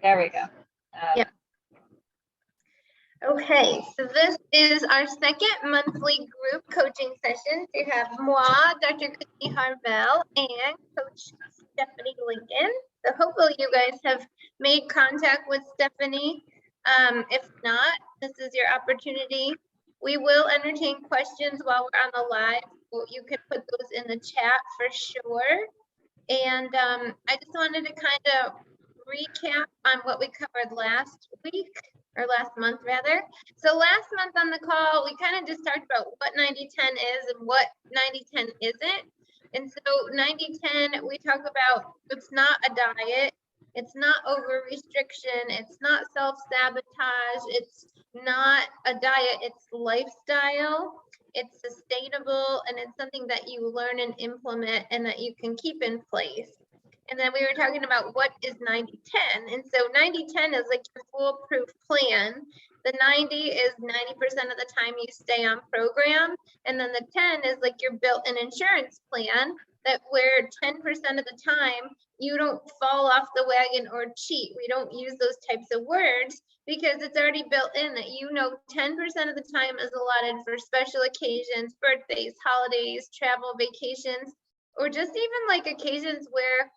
There we go. Yeah. Okay, so this is our second monthly group coaching session to have moi, Dr. Christy Harvell, and Coach Stephanie Lincoln. So hopefully you guys have made contact with Stephanie. If not, this is your opportunity. We will entertain questions while we're on the live. You can put those in the chat for sure. And I just wanted to kind of recap on what we covered last week, or last month rather. So last month on the call, we kind of just talked about what 90-10 is and what 90-10 isn't. And so 90-10, we talk about it's not a diet, it's not over restriction, it's not self-sabotage, it's not a diet, it's lifestyle. It's sustainable, and it's something that you learn and implement and that you can keep in place. And then we were talking about what is 90-10. And so 90-10 is like your foolproof plan. The 90 is 90% of the time you stay on program. And then the 10 is like your built-in insurance plan, that where 10% of the time you don't fall off the wagon or cheat. We don't use those types of words because it's already built in that 10% of the time is allotted for special occasions, birthdays, holidays, travel, vacations, or just even like occasions where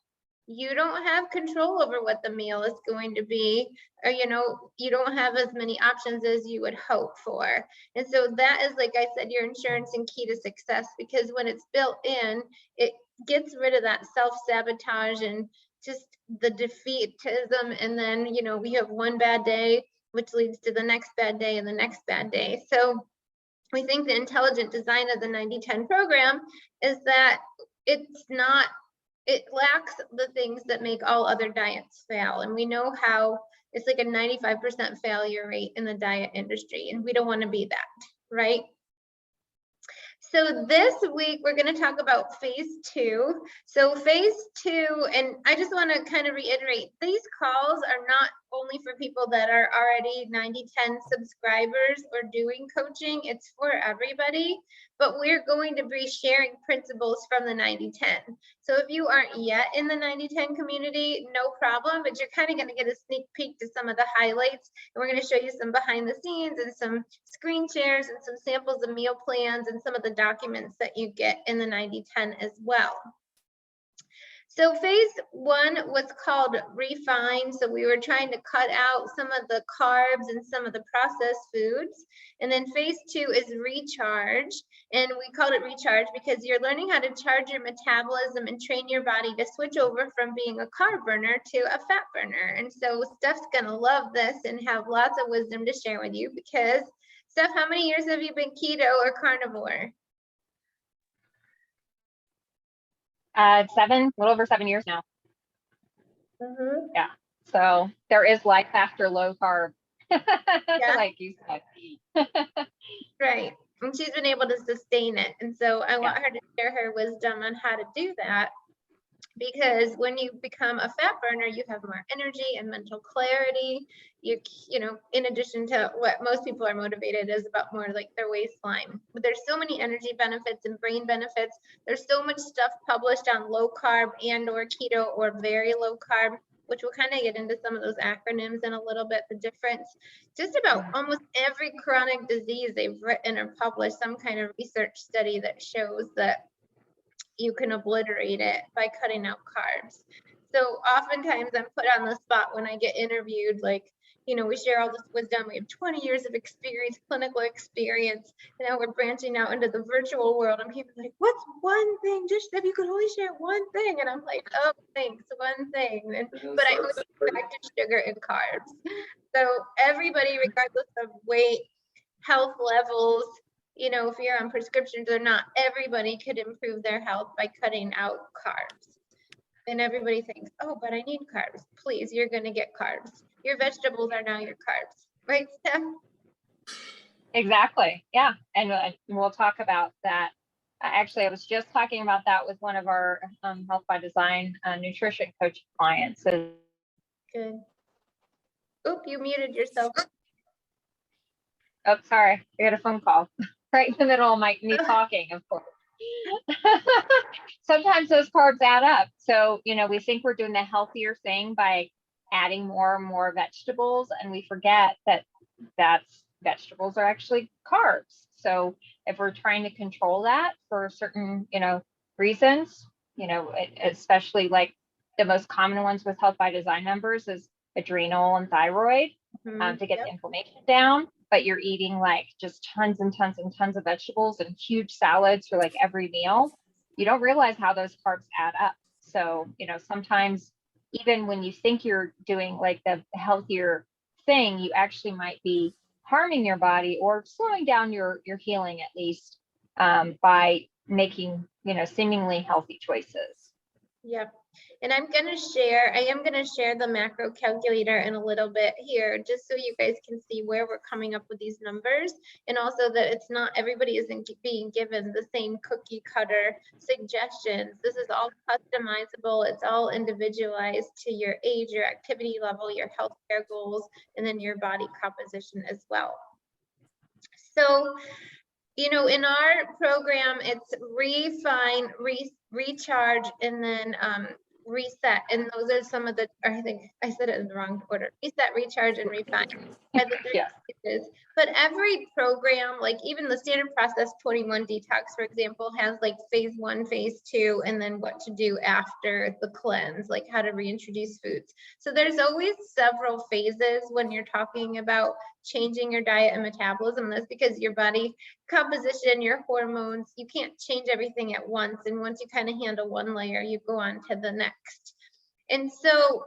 you don't have control over what the meal is going to be, or you don't have as many options as you would hope for. And so that is, like I said, your insurance and key to success, because when it's built in, it gets rid of that self-sabotage and just the defeatism. And then we have one bad day which leads to the next bad day and the next bad day. So we think the intelligent design of the 90-10 program is that it lacks the things that make all other diets fail. And we know how it's like a 95% failure rate in the diet industry, and we don't want to be that, right? So this week, we're going to talk about phase 2. So phase 2, and I just want to kind of reiterate, these calls are not only for people that are already 90-10 subscribers or doing coaching. It's for everybody, but we're going to be sharing principles from the 90-10. So if you aren't yet in the 90-10 community, no problem, but you're kind of going to get a sneak peek to some of the highlights. And we're going to show you some behind the scenes and some screen shares and some samples of meal plans and some of the documents that you get in the 90-10 as well. So phase 1 was called refine. So we were trying to cut out some of the carbs and some of the processed foods. And then phase 2 is recharge. And we called it recharge because you're learning how to charge your metabolism and train your body to switch over from being a carb burner to a fat burner. And so Steph's gonna love this and have lots of wisdom to share with you, because Steph, how many years have you been keto or carnivore? 7, a little over 7 years now. Mm-hmm. Yeah. So there is life after low carb, Yeah. like you said. Right. And she's been able to sustain it. And so I want her to share her wisdom on how to do that, because when you become a fat burner, you have more energy and mental clarity. You know, in addition to what most people are motivated is about more like their waistline. But there's so many energy benefits and brain benefits. There's so much stuff published on low carb and or keto or very low carb, which we'll kind of get into some of those acronyms in a little bit, the difference. Just about almost every chronic disease they've written or published some kind of research study that shows that you can obliterate it by cutting out carbs. So oftentimes I'm put on the spot when I get interviewed, like, you know, we share all this wisdom. We have 20 years of experience, clinical experience, and now we're branching out into the virtual world. And people are like, what's one thing? Just if you could only share one thing. And I'm like, oh, thanks, one thing. But I always go back to sugar and carbs. So everybody, regardless of weight, health levels, you know, if you're on prescriptions or not, everybody could improve their health by cutting out carbs. And everybody thinks, oh, but I need carbs. Please, you're going to get carbs. Your vegetables are now your carbs. Right, Steph? Exactly. Yeah. And we'll talk about that. Actually, I was just talking about that with one of our Health by Design nutrition coaching clients. So, good. Oop, you muted yourself. Oh, sorry. I got a phone call right in the middle of me talking, of course. Sometimes those carbs add up. So, you know, we think we're doing the healthier thing by adding more and more vegetables, and we forget that vegetables are actually carbs. So if we're trying to control that for certain, reasons, especially like the most common ones with Health by Design members is adrenal and thyroid, to get the inflammation down, but you're eating like just tons and tons and tons of vegetables and huge salads for like every meal, you don't realize how those carbs add up. So, sometimes even when you think you're doing like the healthier thing, you actually might be harming your body or slowing down your healing at least, by making, seemingly healthy choices. Yep. And I am going to share the macro calculator in a little bit here, just so you guys can see where we're coming up with these numbers. And also that it's not, everybody isn't being given the same cookie cutter suggestions. This is all customizable. It's all individualized to your age, your activity level, your healthcare goals, and then your body composition as well. So, in our program, it's refine, recharge, and then reset. And those are some of the, I think I said it in the wrong order. Reset, recharge, and refine. Yeah. But every program, like even the standard process 21 detox, for example, has like phase 1, phase 2, and then what to do after the cleanse, like how to reintroduce foods. So there's always several phases when you're talking about changing your diet and metabolism. That's because your body composition, your hormones, you can't change everything at once. And once you kind of handle one layer, you go on to the next. And so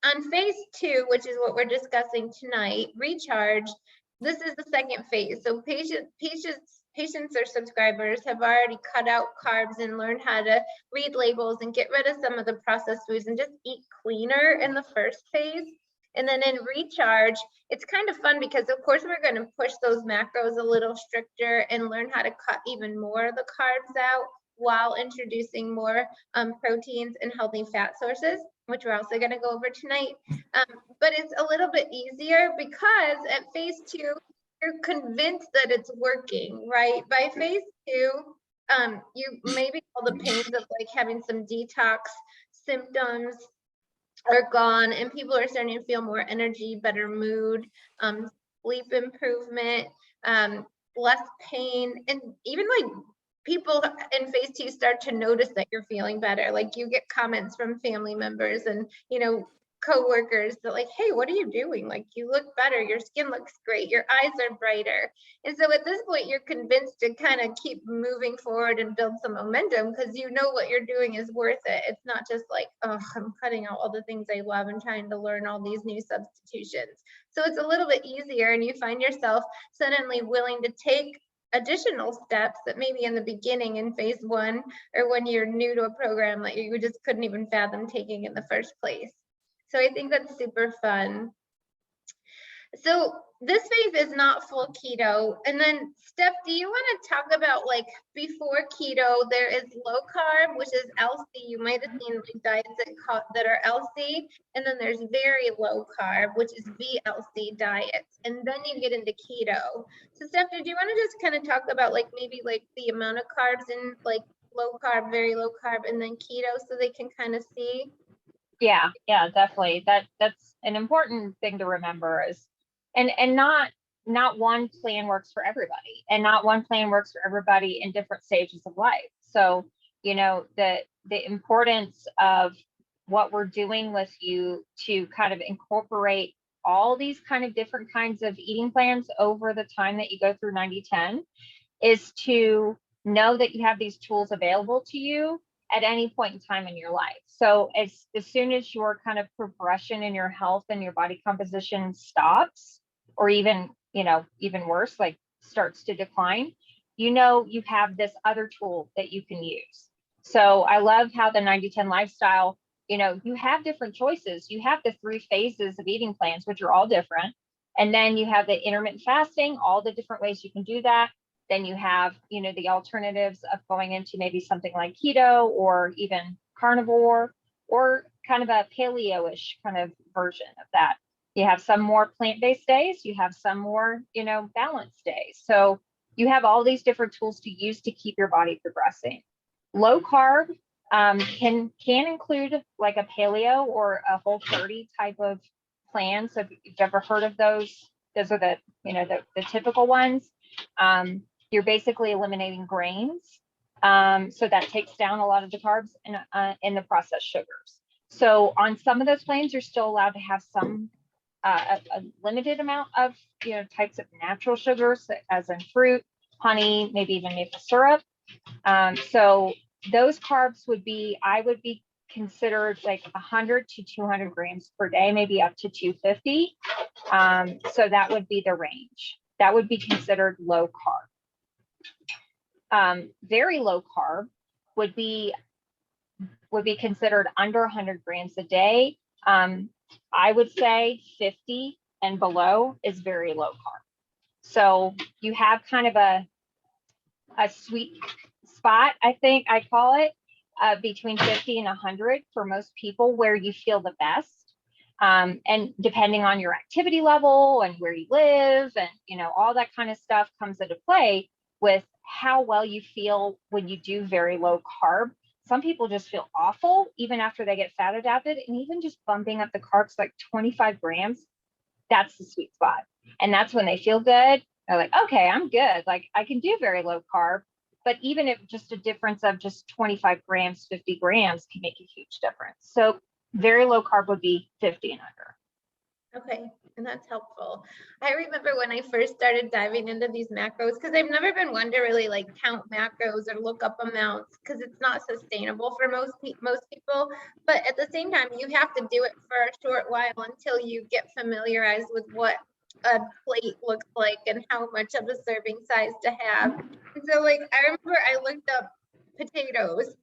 on phase 2, which is what we're discussing tonight, recharge, this is the second phase. So patients or subscribers have already cut out carbs and learned how to read labels and get rid of some of the processed foods and just eat cleaner in the first phase. And then in recharge, it's kind of fun because of course we're going to push those macros a little stricter and learn how to cut even more of the carbs out while introducing more proteins and healthy fat sources, which we're also going to go over tonight. But it's a little bit easier because at phase 2, you're convinced that it's working, right? By phase 2, you maybe all the pains of like having some detox symptoms are gone, and people are starting to feel more energy, better mood, sleep improvement, less pain, and even like people in phase 2 start to notice that you're feeling better. Like you get comments from family members and co-workers that like, hey, what are you doing? Like you look better, your skin looks great, your eyes are brighter. And so at this point, you're convinced to kind of keep moving forward and build some momentum because you know what you're doing is worth it. It's not just like, oh, I'm cutting out all the things I love and trying to learn all these new substitutions. So it's a little bit easier, and you find yourself suddenly willing to take additional steps that maybe in the beginning in phase 1 or when you're new to a program that you just couldn't even fathom taking in the first place. So I think that's super fun. So this phase is not full keto. And then Steph, do you want to talk about like before keto, there is low carb, which is LC. You might have seen like diets that are LC. And then there's very low carb, which is VLC diets. And then you get into keto. So Steph, did you want to just kind of talk about like maybe like the amount of carbs in like low carb, very low carb, and then keto so they can kind of see? Yeah, definitely. That's an important thing to remember is, and not one plan works for everybody, and not one plan works for everybody in different stages of life. So, the importance of what we're doing with you to kind of incorporate all these kind of different kinds of eating plans over the time that you go through 90-10 is to know that you have these tools available to you at any point in time in your life. So as soon as your kind of progression in your health and your body composition stops, or even worse, like starts to decline, you have this other tool that you can use. So I love how the 90-10 lifestyle, you have different choices. You have the 3 phases of eating plans, which are all different. And then you have the intermittent fasting, all the different ways you can do that. Then you have, the alternatives of going into maybe something like keto or even carnivore or kind of a paleo-ish kind of version of that. You have some more plant-based days, you have some more, balanced days. So you have all these different tools to use to keep your body progressing. Low carb can include like a paleo or a Whole30 type of plan. So if you've ever heard of those are the, the typical ones. You're basically eliminating grains. So that takes down a lot of the carbs and the processed sugars. So on some of those plans, you're still allowed to have some a limited amount of types of natural sugars, as in fruit, honey, maybe even maple syrup. So those carbs I would be considered like 100 to 200 grams per day, maybe up to 250. So that would be the range. That would be considered low carb. Very low carb would be considered under 100 grams a day. I would say 50 and below is very low carb. So you have kind of a sweet spot, I think I call it, between 50 and 100 for most people, where you feel the best. And depending on your activity level and where you live and, all that kind of stuff comes into play with how well you feel when you do very low carb. Some people just feel awful even after they get fat adapted, and even just bumping up the carbs like 25 grams, that's the sweet spot. And that's when they feel good. They're like, okay, I'm good. Like I can do very low carb, but even if just a difference of just 25 grams, 50 grams can make a huge difference. So very low carb would be 50 and under. Okay, and that's helpful. I remember when I first started diving into these macros, because I've never been one to really like count macros or look up amounts, because it's not sustainable for most people. But at the same time, you have to do it for a short while until you get familiarized with what a plate looks like and how much of a serving size to have. And so like I remember I looked up potatoes.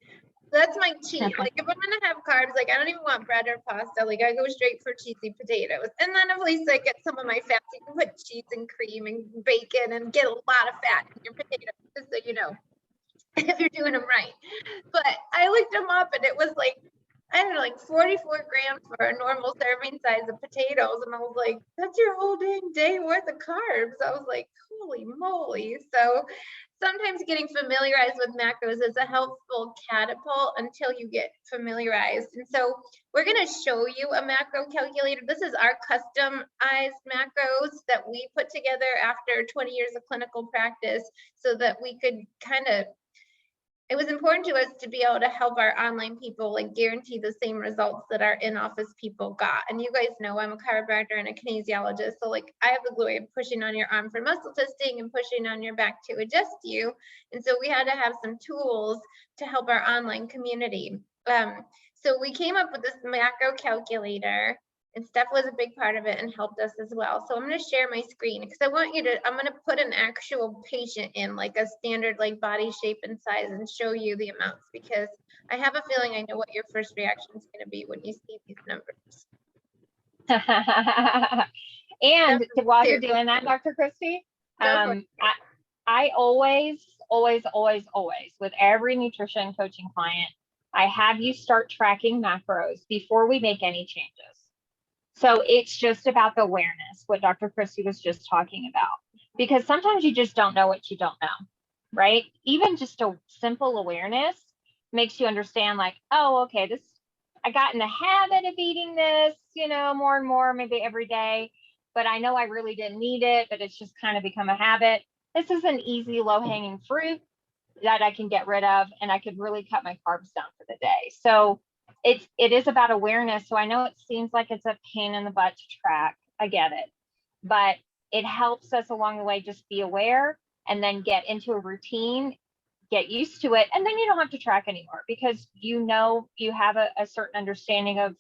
That's my cheat. Like if I'm gonna have carbs, like I don't even want bread or pasta. Like I go straight for cheesy potatoes. And then at least I get some of my fats. You can put cheese and cream and bacon and get a lot of fat in your potatoes, just so you know, if you're doing them right. But I looked them up and it was like, I don't know, like 44 grams for a normal serving size of potatoes. And I was like, that's your whole dang day worth of carbs. I was like, holy moly. So sometimes getting familiarized with macros is a helpful catapult until you get familiarized. And so we're going to show you a macro calculator. This is our customized macros that we put together after 20 years of clinical practice so that we could kind of, it was important to us to be able to help our online people like guarantee the same results that our in-office people got. And you guys know I'm a chiropractor and a kinesiologist. So like I have the glory of pushing on your arm for muscle testing and pushing on your back to adjust you. And so we had to have some tools to help our online community. So we came up with this macro calculator, and Steph was a big part of it and helped us as well. So I'm going to share my screen because I want you to, I'm going to put an actual patient in like a standard like body shape and size and show you the amounts, because I have a feeling I know what your first reaction is going to be when you see these numbers. And while you're doing that, Dr. Christy, I always, with every nutrition coaching client, I have you start tracking macros before we make any changes. So it's just about the awareness, what Dr. Christy was just talking about, because sometimes you just don't know what you don't know, right? Even just a simple awareness makes you understand like, oh, okay, I got in the habit of eating this, more and more, maybe every day, but I know I really didn't need it, but it's just kind of become a habit. This is an easy, low-hanging fruit that I can get rid of, and I could really cut my carbs down for the day. So it is about awareness. So I know it seems like it's a pain in the butt to track. I get it, but it helps us along the way. Just be aware and then get into a routine, get used to it. And then you don't have to track anymore because you have a certain understanding of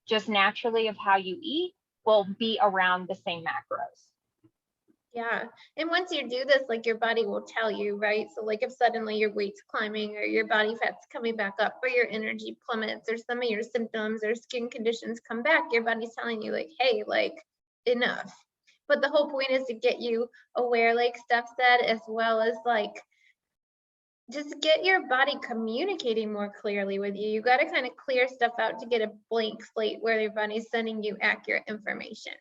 just naturally of how you eat will be around the same macros. Yeah. And once you do this, like your body will tell you, right? So like if suddenly your weight's climbing or your body fat's coming back up or your energy plummets or some of your symptoms or skin conditions come back, your body's telling you like, hey, like enough. But the whole point is to get you aware, like Steph said, as well as like just get your body communicating more clearly with you. You got to kind of clear stuff out to get a blank slate where your body's sending you accurate information.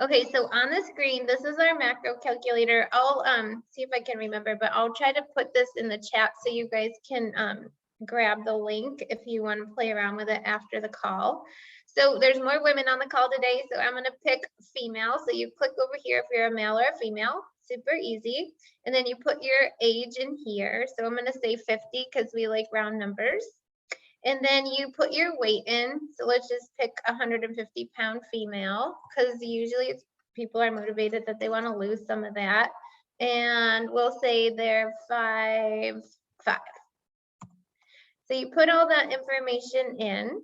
Okay, so on the screen, this is our macro calculator. I'll see if I can remember, but I'll try to put this in the chat so you guys can grab the link if you want to play around with it after the call. So there's more women on the call today, so I'm going to pick female. So you click over here if you're a male or a female, super easy. And then you put your age in here. So I'm going to say 50 because we like round numbers. And then you put your weight in. So let's just pick 150-pound female because usually it's, people are motivated that they want to lose some of that. And we'll say they're 5'5". So you put all that information in.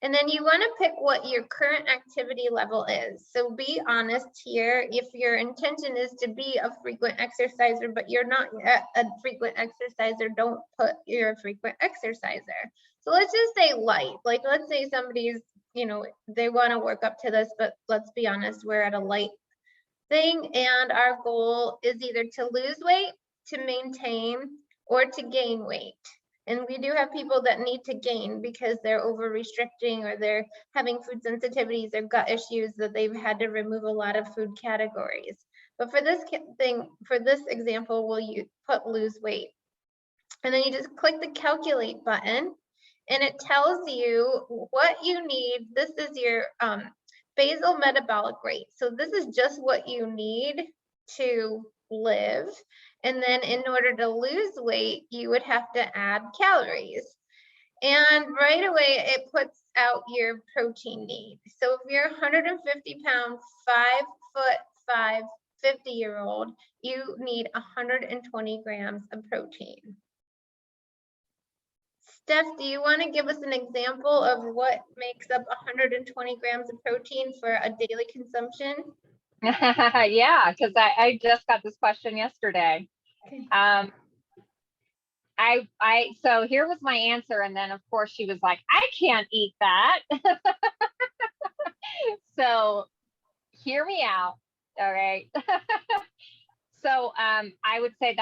And then you want to pick what your current activity level is. So be honest here. If your intention is to be a frequent exerciser, but you're not a frequent exerciser, don't put you're a frequent exerciser. So let's just say light. Like let's say somebody's, you know, they want to work up to this, but let's be honest, we're at a light thing. And our goal is either to lose weight, to maintain, or to gain weight. And we do have people that need to gain because they're over restricting or they're having food sensitivities or gut issues that they've had to remove a lot of food categories. But for this thing, for this example, we'll put lose weight. And then you just click the calculate button and it tells you what you need. This is your basal metabolic rate. So this is just what you need to live. And then in order to lose weight, you would have to add calories. And right away, it puts out your protein need. So if you're 150 pound, 5'5", 50-year-old, you need 120 grams of protein. Steph, do you want to give us an example of what makes up 120 grams of protein for a daily consumption? Yeah, because I just got this question yesterday. Okay. So here was my answer, and then of course she was like, I can't eat that. So hear me out. All right. So I would say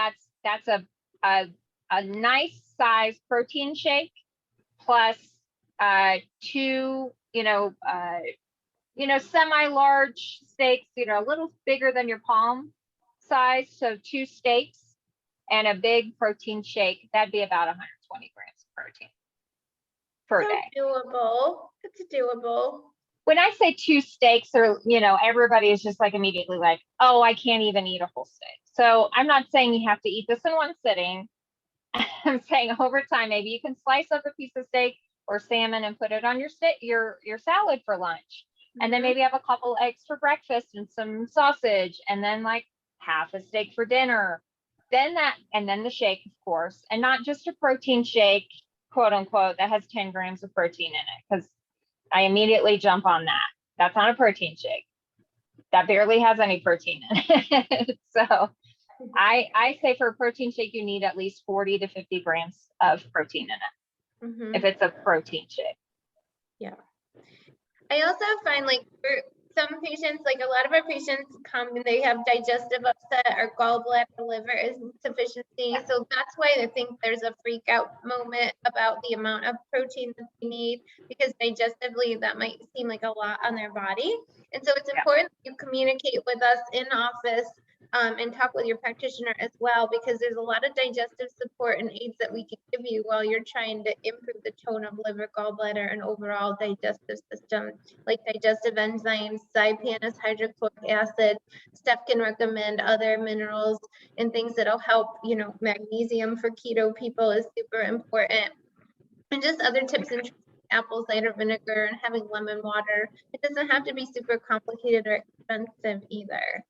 that's a nice size protein shake plus two, semi-large steaks, a little bigger than your palm size. So 2 steaks and a big protein shake. That'd be about 120 grams of protein per day. Doable. It's doable. When I say 2 steaks, or everybody is just like immediately like, oh, I can't even eat a whole steak. So I'm not saying you have to eat this in one sitting. I'm saying over time, maybe you can slice up a piece of steak or salmon and put it on your salad for lunch. And then maybe have a couple eggs for breakfast and some sausage, and then like half a steak for dinner. Then the shake, of course, and not just a protein shake, quote unquote, that has 10 grams of protein in it, because I immediately jump on that. That's not a protein shake. That barely has any protein in it. So I say for a protein shake, you need at least 40 to 50 grams of protein in it. If it's a protein shake. Yeah. I also find like for some patients, like a lot of our patients come and they have digestive upset or gallbladder liver insufficiency. So that's why I think there's a freak out moment about the amount of protein that they need, because digestively that might seem like a lot on their body. And so it's important that you communicate with us in office and talk with your practitioner as well, because there's a lot of digestive support and aids that we can give you while you're trying to improve the tone of liver, gallbladder, and overall digestive system, like digestive enzymes, cypanus, hydrochloric acid. Steph can recommend other minerals and things that'll help, magnesium for keto people is super important. And just other tips and tricks, apple cider vinegar and having lemon water. It doesn't have to be super complicated or expensive either.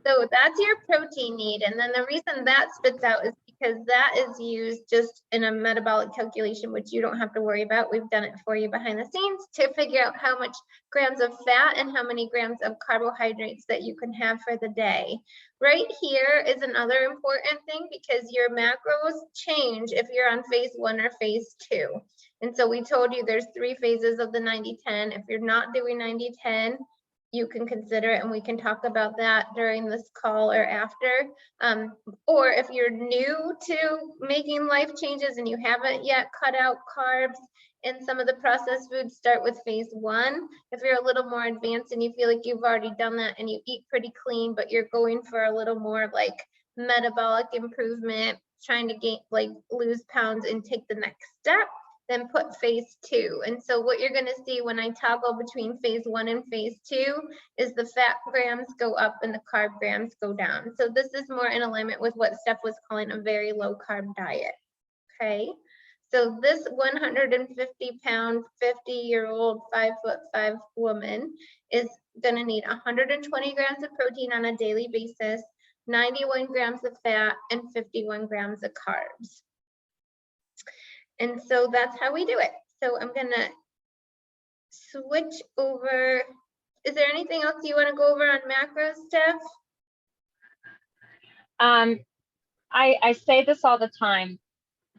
So that's your protein need. And then the reason that spits out is because that is used just in a metabolic calculation, which you don't have to worry about. We've done it for you behind the scenes to figure out how much grams of fat and how many grams of carbohydrates that you can have for the day. Right here is another important thing, because your macros change if you're on phase 1 or phase 2. And so we told you there's 3 phases of the 90-10. If you're not doing 90-10, you can consider it, and we can talk about that during this call or after. Or if you're new to making life changes and you haven't yet cut out carbs and some of the processed foods, start with phase 1. If you're a little more advanced and you feel like you've already done that and you eat pretty clean, but you're going for a little more like metabolic improvement, trying to lose pounds and take the next step, then put phase 2. And so what you're going to see when I toggle between phase 1 and phase 2 is the fat grams go up and the carb grams go down. So this is more in alignment with what Steph was calling a very low carb diet. Okay. So this 150-pound, 50-year-old, 5'5" woman is going to need 120 grams of protein on a daily basis, 91 grams of fat, and 51 grams of carbs. And so that's how we do it. So I'm going to switch over. Is there anything else you want to go over on macros, Steph? I say this all the time.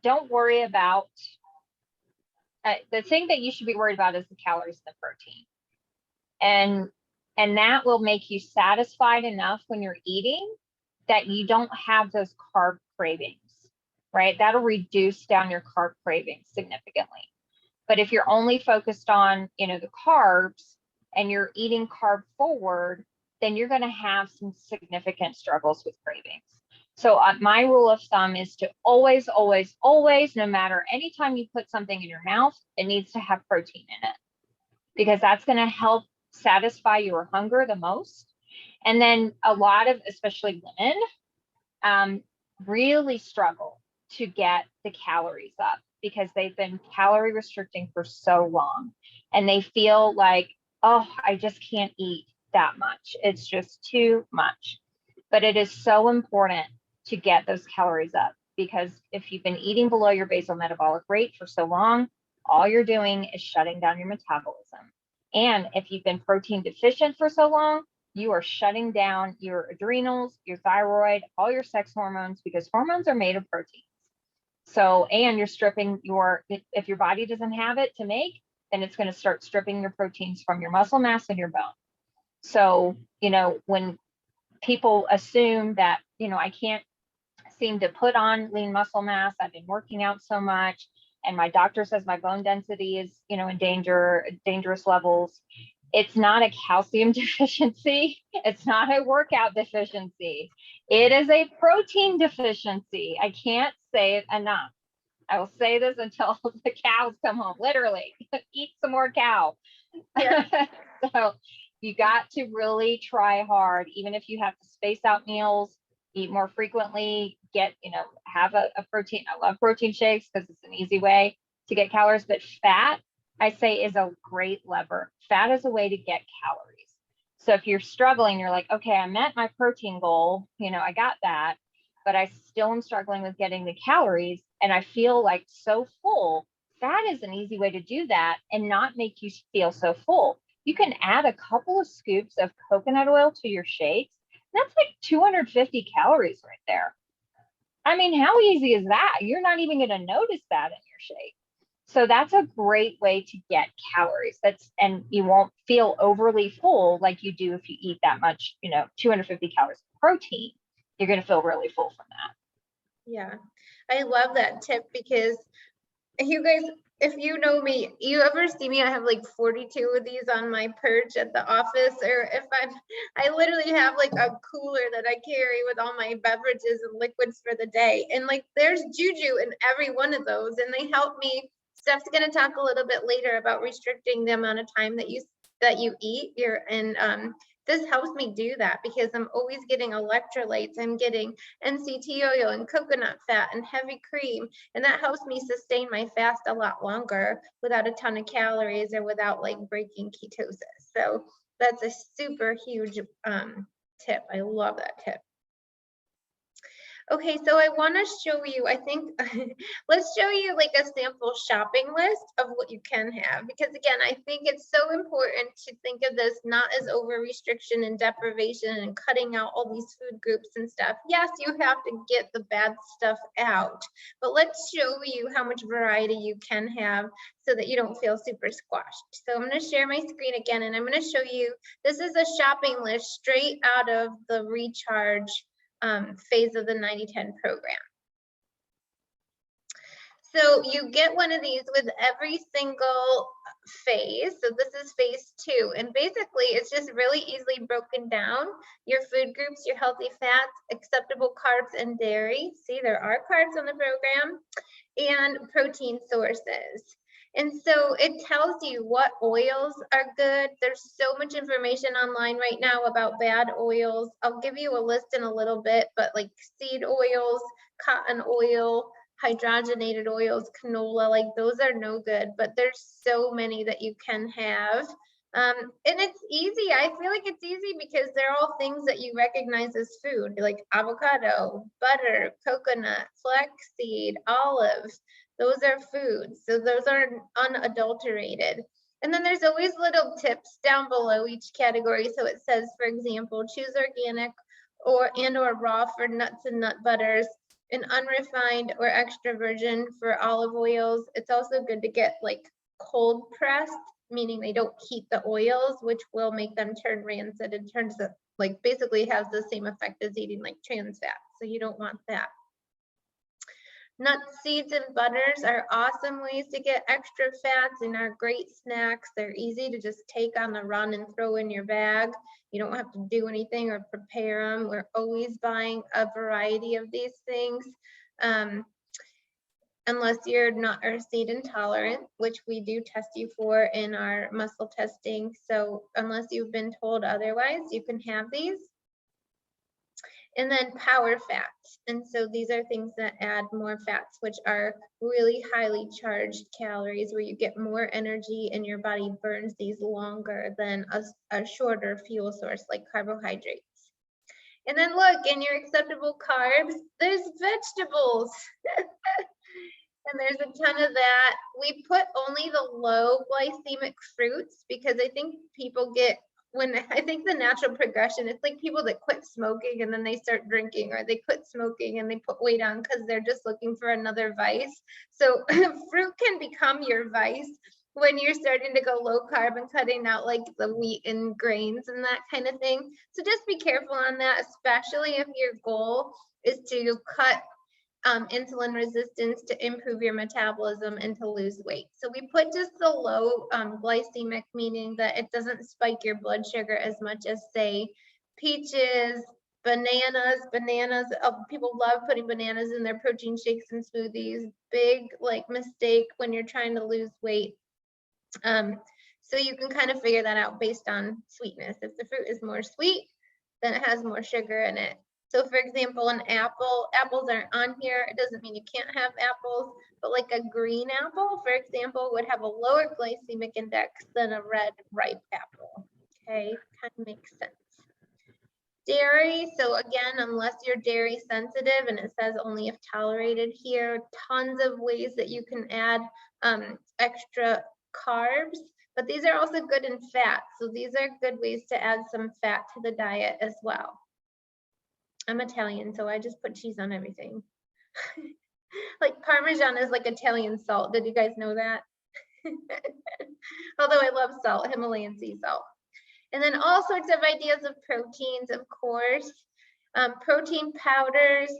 Don't worry about, the thing that you should be worried about is the calories and the protein. And that will make you satisfied enough when you're eating that you don't have those carb cravings, right? That'll reduce down your carb cravings significantly. But if you're only focused on, the carbs and you're eating carb forward, then you're going to have some significant struggles with cravings. So my rule of thumb is to always, always, always, no matter anytime you put something in your mouth, it needs to have protein in it, because that's going to help satisfy your hunger the most. And then a lot of, especially women, really struggle to get the calories up because they've been calorie restricting for so long. And they feel like, oh, I just can't eat that much. It's just too much. But it is so important to get those calories up, because if you've been eating below your basal metabolic rate for so long, all you're doing is shutting down your metabolism. And if you've been protein deficient for so long, you are shutting down your adrenals, your thyroid, all your sex hormones, because hormones are made of proteins. So, and you're stripping if your body doesn't have it to make, then it's going to start stripping your proteins from your muscle mass and your bone. So, when people assume that, I can't seem to put on lean muscle mass, I've been working out so much, and my doctor says my bone density is, in dangerous levels. It's not a calcium deficiency. It's not a workout deficiency. It is a protein deficiency. I can't say it enough. I will say this until the cows come home, literally. Eat some more cow. Yeah. So you got to really try hard, even if you have to space out meals, eat more frequently, have a protein. I love protein shakes because it's an easy way to get calories, but fat, I say, is a great lever. Fat is a way to get calories. So if you're struggling, you're like, okay, I met my protein goal, I got that, but I still am struggling with getting the calories and I feel like so full. Fat is an easy way to do that and not make you feel so full. You can add a couple of scoops of coconut oil to your shakes. That's like 250 calories right there. I mean, how easy is that? You're not even going to notice that in your shake. So that's a great way to get calories. And you won't feel overly full like you do if you eat that much, 250 calories of protein. You're going to feel really full from that. Yeah, I love that tip, because you guys, if you know me, you ever see me, I have like 42 of these on my perch at the office, or if I literally have like a cooler that I carry with all my beverages and liquids for the day. And like there's juju in every one of those, and they help me. Steph's going to talk a little bit later about restricting the amount of time that you eat. This helps me do that because I'm always getting electrolytes. I'm getting NCT oil and coconut fat and heavy cream, and that helps me sustain my fast a lot longer without a ton of calories or without like breaking ketosis. So that's a super huge tip. I love that tip. Okay, so I want to show you, I think, let's show you like a sample shopping list of what you can have. Because again, I think it's so important to think of this not as over restriction and deprivation and cutting out all these food groups and stuff. Yes, you have to get the bad stuff out, but let's show you how much variety you can have so that you don't feel super squashed. So I'm going to share my screen again, and I'm going to show you, this is a shopping list straight out of the Recharge phase of the 90-10 program. So you get one of these with every single phase. So this is phase 2. And basically it's just really easily broken down. Your food groups, your healthy fats, acceptable carbs and dairy. See, there are carbs on the program, and protein sources. And so it tells you what oils are good. There's so much information online right now about bad oils. I'll give you a list in a little bit, but like seed oils, cotton oil, hydrogenated oils, canola, like those are no good, but there's so many that you can have. And it's easy. I feel like it's easy because they're all things that you recognize as food, like avocado, butter, coconut, flaxseed, olives. Those are foods. So those are unadulterated. And then there's always little tips down below each category. So it says, for example, choose organic or raw for nuts and nut butters, and unrefined or extra virgin for olive oils. It's also good to get like cold pressed, meaning they don't heat the oils, which will make them turn rancid and turns to, like, basically has the same effect as eating like trans fat. So you don't want that. Nuts, seeds, and butters are awesome ways to get extra fats and are great snacks. They're easy to just take on the run and throw in your bag. You don't have to do anything or prepare them. We're always buying a variety of these things. Unless you're nut or seed intolerant, which we do test you for in our muscle testing. So unless you've been told otherwise, you can have these. And then power fats. And so these are things that add more fats, which are really highly charged calories where you get more energy and your body burns these longer than a shorter fuel source like carbohydrates. And then look, in your acceptable carbs, there's vegetables. And there's a ton of that. We put only the low glycemic fruits because I think people get, I think the natural progression, it's like people that quit smoking and then they start drinking, or they quit smoking and they put weight on because they're just looking for another vice. So fruit can become your vice when you're starting to go low carb and cutting out like the wheat and grains and that kind of thing. So just be careful on that, especially if your goal is to cut insulin resistance to improve your metabolism and to lose weight. So we put just the low glycemic, meaning that it doesn't spike your blood sugar as much as, say, peaches, bananas. People love putting bananas in their protein shakes and smoothies. Big like mistake when you're trying to lose weight. So you can kind of figure that out based on sweetness. If the fruit is more sweet, then it has more sugar in it. So for example, an apple, apples aren't on here. It doesn't mean you can't have apples, but like a green apple, for example, would have a lower glycemic index than a red ripe apple. Okay, kind of makes sense. Dairy, so again, unless you're dairy sensitive, and it says only if tolerated here, tons of ways that you can add extra carbs, but these are also good in fat. So these are good ways to add some fat to the diet as well. I'm Italian, so I just put cheese on everything. Like Parmesan is like Italian salt. Did you guys know that? Although I love salt, Himalayan sea salt. And then all sorts of ideas of proteins, of course, protein powders.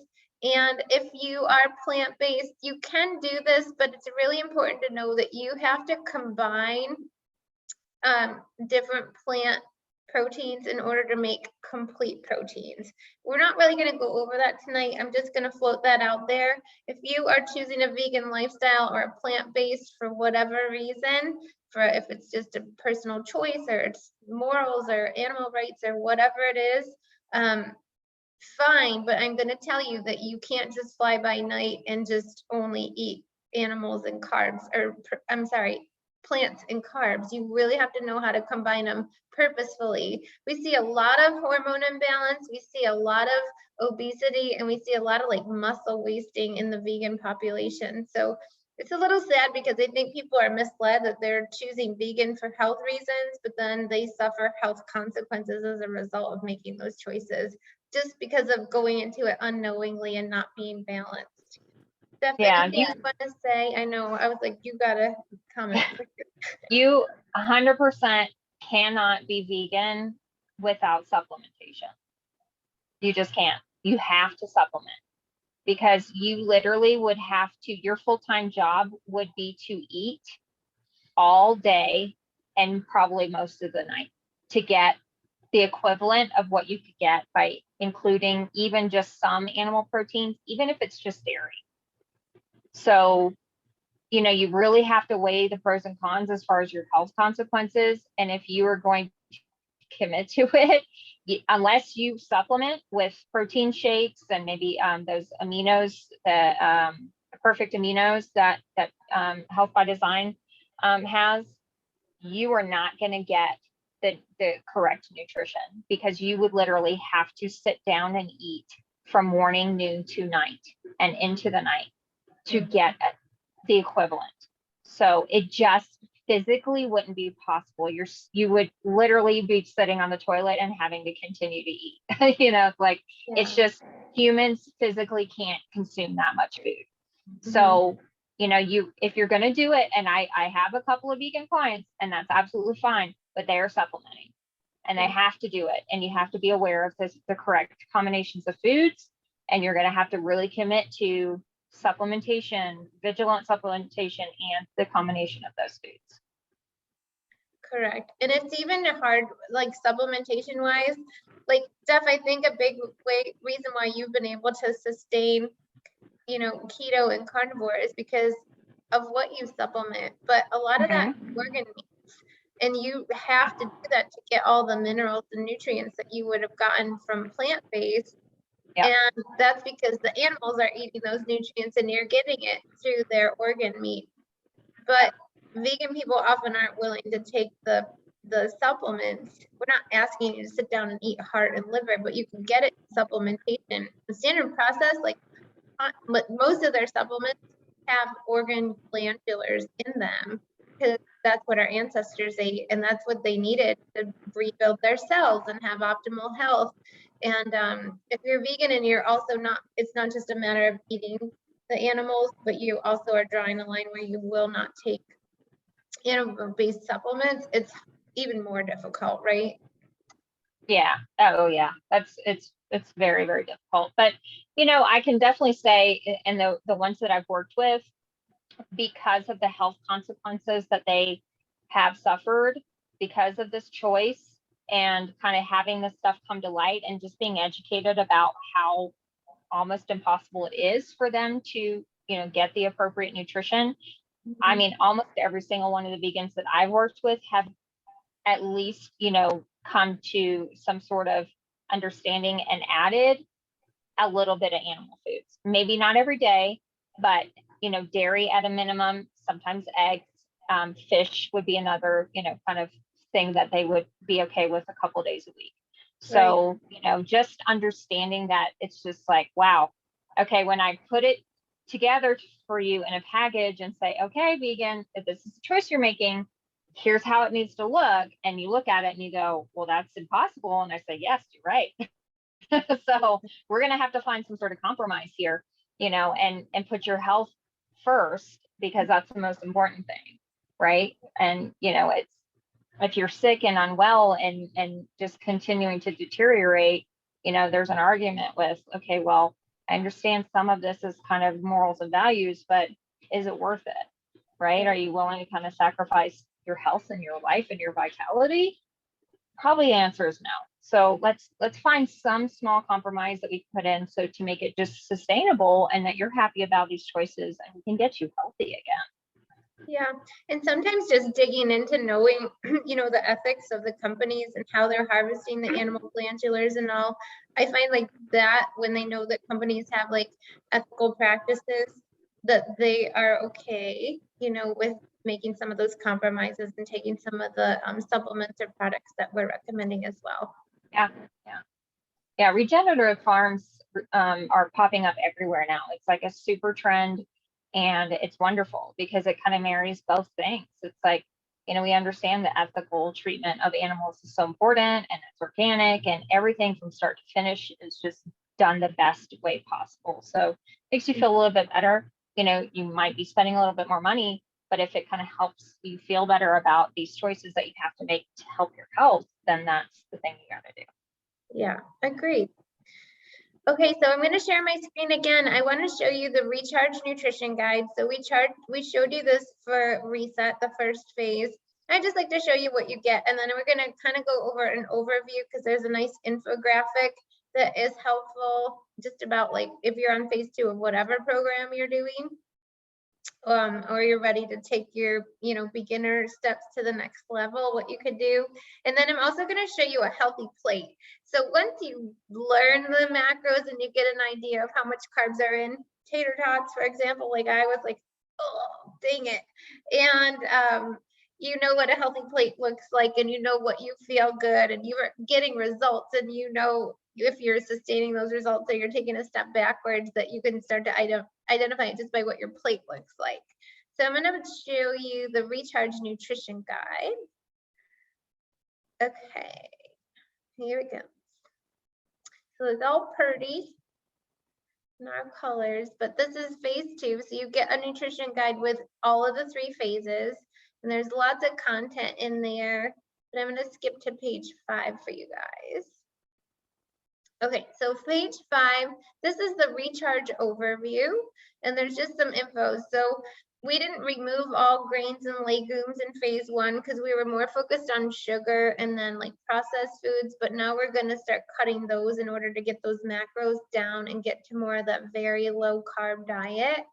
And if you are plant-based, you can do this, but it's really important to know that you have to combine different plant proteins in order to make complete proteins. We're not really going to go over that tonight. I'm just going to float that out there. If you are choosing a vegan lifestyle or a plant-based for whatever reason, for if it's just a personal choice or it's morals or animal rights or whatever it is, fine, but I'm going to tell you that you can't just fly by night and just only eat animals and carbs, or I'm sorry, plants and carbs. You really have to know how to combine them purposefully. We see a lot of hormone imbalance, we see a lot of obesity, and we see a lot of like muscle wasting in the vegan population. So it's a little sad because I think people are misled that they're choosing vegan for health reasons, but then they suffer health consequences as a result of making those choices, just because of going into it unknowingly and not being balanced. Stephanie, Yeah, anything you want to say? I know, I was like, you gotta comment. You 100% cannot be vegan without supplementation. You just can't. You have to supplement. because you literally would have to, your full-time job would be to eat all day and probably most of the night to get the equivalent of what you could get by including even just some animal proteins, even if it's just dairy. So, you know, you really have to weigh the pros and cons as far as your health consequences. And if you are going to commit to it, unless you supplement with protein shakes and maybe those aminos, the perfect aminos that Health by Design has, you are not going to get the correct nutrition, because you would literally have to sit down and eat from morning, noon to night and into the night to get the equivalent. So it just physically wouldn't be possible. You would literally be sitting on the toilet and having to continue to eat. You know, like it's just, humans physically can't consume that much food. So, you know, if you're going to do it, and I have a couple of vegan clients, and that's absolutely fine, but they are supplementing and they have to do it. And you have to be aware of the correct combinations of foods. And you're going to have to really commit to supplementation, vigilant supplementation, and the combination of those foods. Correct. And it's even hard, like supplementation wise, like Steph, I think a big reason why you've been able to sustain, you know, keto and carnivore is because of what you supplement. But a lot of that organ meats, and you have to do that to get all the minerals and nutrients that you would have gotten from plant-based. And that's because the animals are eating those nutrients and you're getting it through their organ meat. But vegan people often aren't willing to take the supplements. We're not asking you to sit down and eat heart and liver, but you can get it supplementation. The standard process, like most of their supplements have organ glandulars in them, because that's what our ancestors ate, and that's what they needed to rebuild their cells and have optimal health. And if you're vegan and you're also not, it's not just a matter of eating the animals, but you also are drawing a line where you will not take animal-based supplements, it's even more difficult, right? Yeah. Oh yeah. It's very, very difficult. But you know, I can definitely say, and the ones that I've worked with, because of the health consequences that they have suffered because of this choice, and kind of having this stuff come to light, and just being educated about how almost impossible it is for them to, you know, get the appropriate nutrition. I mean, almost every single one of the vegans that I've worked with have at least, you know, come to some sort of understanding and added a little bit of animal foods. Maybe not every day, but, you know, dairy at a minimum, sometimes eggs, fish would be another, you know, kind of thing that they would be okay with a couple days a week. So, you know, just understanding that it's just like, wow, okay, when I put it together for you in a package and say, okay, vegan, if this is the choice you're making, here's how it needs to look. And you look at it and you go, well, that's impossible. And I say, yes, you're right. So we're going to have to find some sort of compromise here, you know, and put your health first, because that's the most important thing. Right. And, you know, it's, if you're sick and unwell and just continuing to deteriorate, you know, there's an argument with, okay, well, I understand some of this is kind of morals and values, but is it worth it? Right? Are you willing to kind of sacrifice your health and your life and your vitality? Probably the answer is no. So let's find some small compromise that we can put in, so to make it just sustainable and that you're happy about these choices, and we can get you healthy again. Yeah, and sometimes just digging into knowing, you know, the ethics of the companies and how they're harvesting the animal glandulars and all. I find like that when they know that companies have like ethical practices, that they are okay, you know, with making some of those compromises and taking some of the supplements or products that we're recommending as well. Yeah. Regenerative farms are popping up everywhere now. It's like a super trend. And it's wonderful because it kind of marries both things. It's like, you know, we understand the ethical treatment of animals is so important, and it's organic, and everything from start to finish is just done the best way possible. So it makes you feel a little bit better. You know, you might be spending a little bit more money, but if it kind of helps you feel better about these choices that you have to make to help your health, then that's the thing you got to do. Yeah, agreed. Okay, so I'm going to share my screen again. I want to show you the recharge nutrition guide. So we showed you this for reset, the first phase. I just like to show you what you get, and then we're going to kind of go over an overview because there's a nice infographic that is helpful just about like if you're on phase 2 of whatever program you're doing. Or you're ready to take your, beginner steps to the next level, what you could do. And then I'm also going to show you a healthy plate. So once you learn the macros and you get an idea of how much carbs are in tater tots, for example, like I was like, oh, dang it. And you know what a healthy plate looks like, and you know what you feel good, and you are getting results, and you know if you're sustaining those results or you're taking a step backwards, that you can start to identify it just by what your plate looks like. So I'm going to show you the recharge nutrition guide. Okay, here we go. So it's all pretty in our colors, but this is phase 2. So you get a nutrition guide with all of the 3 phases, and there's lots of content in there, but I'm going to skip to page 5 for you guys. Okay, so page 5, this is the recharge overview, and there's just some info. So we didn't remove all grains and legumes in phase 1 because we were more focused on sugar and then like processed foods, but now we're going to start cutting those in order to get those macros down and get to more of that very low carb diet.